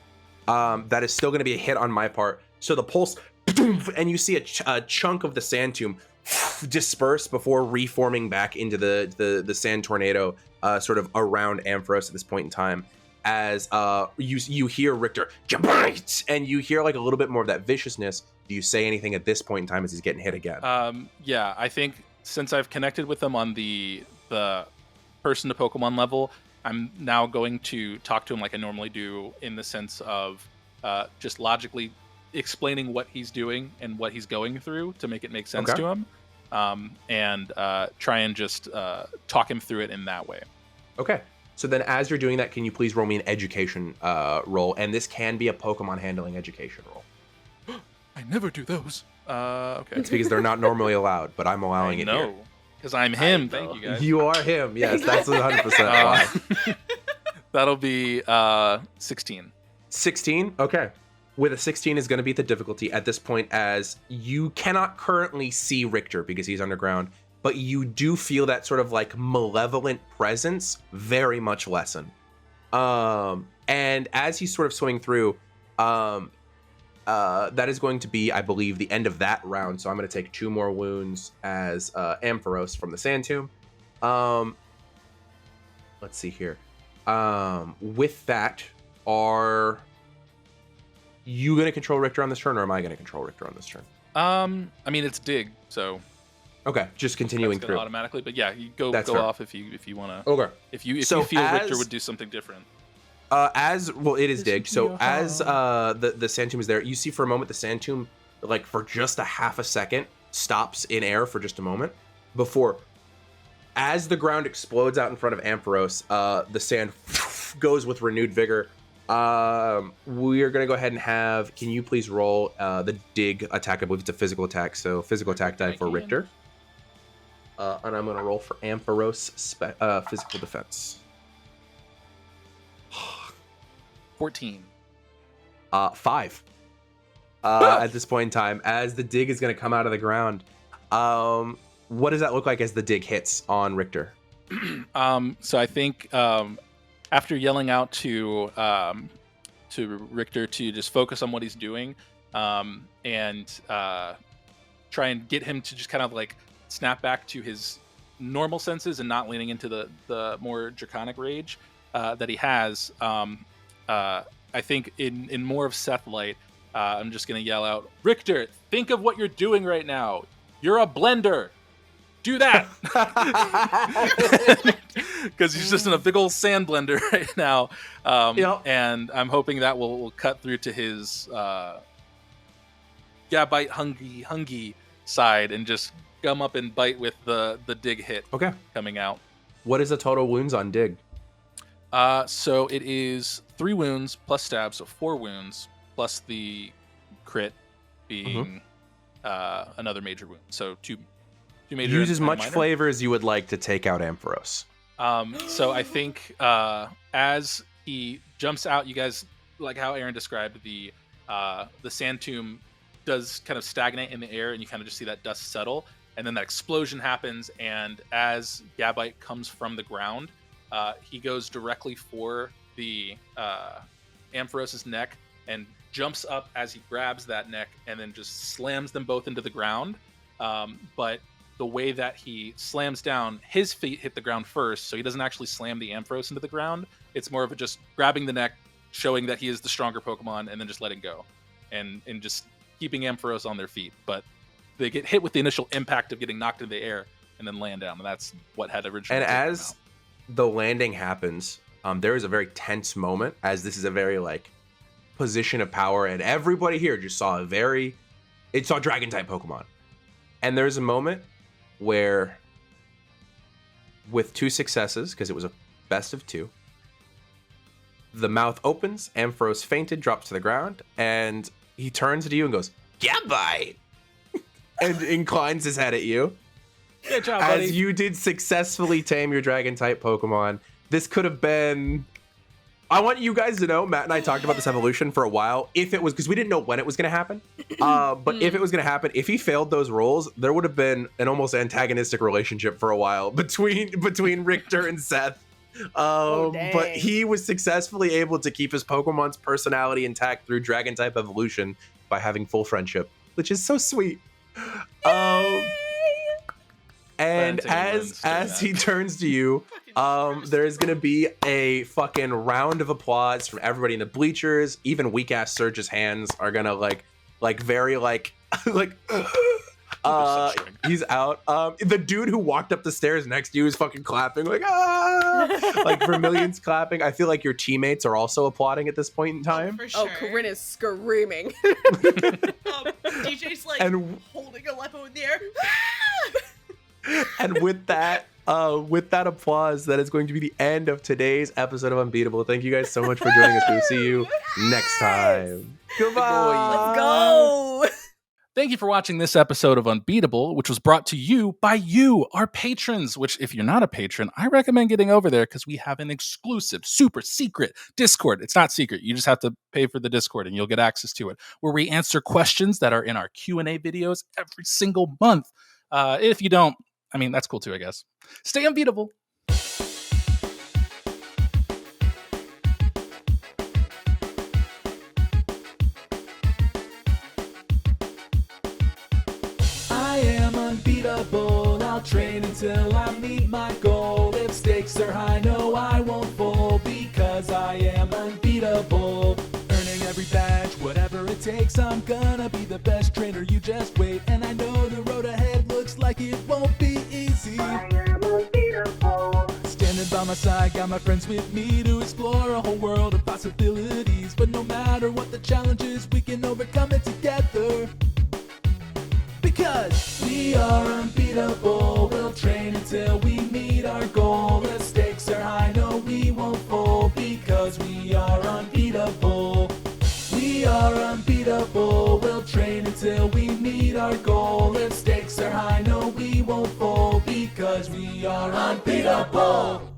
That is still going to be a hit on my part. So the pulse, and you see a chunk of the Sand Tomb disperse before reforming back into the sand tornado, sort of around Ampharos at this point in time. As you hear Richter, "Jabite!" and you hear like a little bit more of that viciousness. Do you say anything at this point in time as he's getting hit again? Yeah, I think since I've connected with him on the person to Pokemon level, I'm now going to talk to him like I normally do, in the sense of just logically explaining what he's doing and what he's going through to make it make sense Okay. to him, and try and just talk him through it in that way. Okay. So then as you're doing that, can you please roll me an education roll? And this can be a Pokemon handling education roll. I never do those. Okay. It's because they're not normally allowed, but I'm allowing it here. No, because I'm him. Thank you, guys. You are him. Yes, that's 100% why. That'll be 16. 16? Okay. With a 16 is going to be the difficulty at this point, as you cannot currently see Richter because he's underground, but you do feel that sort of like malevolent presence very much lessen. And as he's sort of swimming through, that is going to be, I believe, the end of that round. So I'm going to take 2 more wounds as Ampharos from the Sand Tomb. Let's see here. With that, are you going to control Richter on this turn, or am I going to control Richter on this turn? I mean, it's dig, so Okay, just continuing that's gonna through. automatically. But yeah, you go That's fair. off if you want to. Okay. If you So feel Richter as- would do something different. As well, it is dig. So as the Sand Tomb is there, you see for a moment the Sand Tomb, like for just a half a second, stops in air for just a moment before, as the ground explodes out in front of Ampharos, the sand goes with renewed vigor. We are gonna go ahead and have. Can you please roll the dig attack? I believe it's a physical attack. So physical attack die for can. Richter. And I'm gonna roll for Ampharos physical defense. 14. 5. At this point in time, as the dig is going to come out of the ground. What does that look like as the dig hits on Richter? So I think after yelling out to Richter to just focus on what he's doing, and try and get him to just kind of like snap back to his normal senses and not leaning into the more draconic rage that he has, I think in more of Seth light, I'm just gonna yell out, Richter, think of what you're doing right now. You're a blender. Do that. Because he's just in a big old sand blender right now. And I'm hoping that will cut through to his bite hungry side and just gum up and bite with the dig hit coming out. What is the total wounds on dig? So it is 3 wounds plus stab, so 4 wounds plus the crit being another major wound. So 2 major. Use as much minor. flavor as you would like to take out Ampharos. So I think as he jumps out, you guys, like how Aaron described, the sand tomb does kind of stagnate in the air, and you kind of just see that dust settle, and then that explosion happens, and as Gabite comes from the ground, he goes directly for the Ampharos' neck and jumps up as he grabs that neck and then just slams them both into the ground. But the way that he slams down, his feet hit the ground first, so he doesn't actually slam the Ampharos into the ground. It's more of a just grabbing the neck, showing that he is the stronger Pokemon, and then just letting go. And just keeping Ampharos on their feet. But they get hit with the initial impact of getting knocked into the air and then land down. And that's what had originally. And as the landing happens, there is a very tense moment, as this is a very like position of power, and everybody here just saw saw dragon type Pokemon. And there's a moment where, with 2 successes, because it was a best of 2, the mouth opens, Ampharos fainted, drops to the ground, and he turns to you and goes, Gabite! And inclines his head at you. Good job, buddy. As you did successfully tame your dragon type Pokemon. This could have been... I want you guys to know, Matt and I talked about this evolution for a while. If it was, because we didn't know when it was going to happen. But if it was going to happen, if he failed those rolls, there would have been an almost antagonistic relationship for a while between Richter and Seth. But he was successfully able to keep his Pokemon's personality intact through dragon type evolution by having full friendship, which is so sweet. And as he turns to you, there's gonna be a fucking round of applause from everybody in the bleachers. Even weak ass Serge's hands are gonna like very like he's out. The dude who walked up the stairs next to you is fucking clapping like like Vermillion's clapping. I feel like your teammates are also applauding at this point in time. For sure. Coryne is screaming. DJ's like holding Aleppo in the air. And with that applause, that is going to be the end of today's episode of Unbeatable. Thank you guys so much for joining us. We'll see you next time. Goodbye. Let's go. Thank you for watching this episode of Unbeatable, which was brought to you by you, our patrons, which if you're not a patron, I recommend getting over there because we have an exclusive, super secret Discord. It's not secret. You just have to pay for the Discord and you'll get access to it, where we answer questions that are in our Q&A videos every single month. If you don't, I mean, that's cool too, I guess. Stay unbeatable. I am unbeatable. I'll train until I meet my goal. If stakes are high, no, I won't fall because I am unbeatable. Earning every badge, whatever it takes. I'm gonna be the best trainer. You just wait, and I know the road ahead looks like it won't be easy. I am unbeatable. Standing by my side, got my friends with me to explore a whole world of possibilities. But no matter what the challenge is, we can overcome it together. Because we are unbeatable. We'll train until we meet our goal. If stakes are high, no, we won't fall because we are unbeatable. We are unbeatable. We'll train until we meet our goal. If stakes are high, no, we won't fall because we are unbeatable.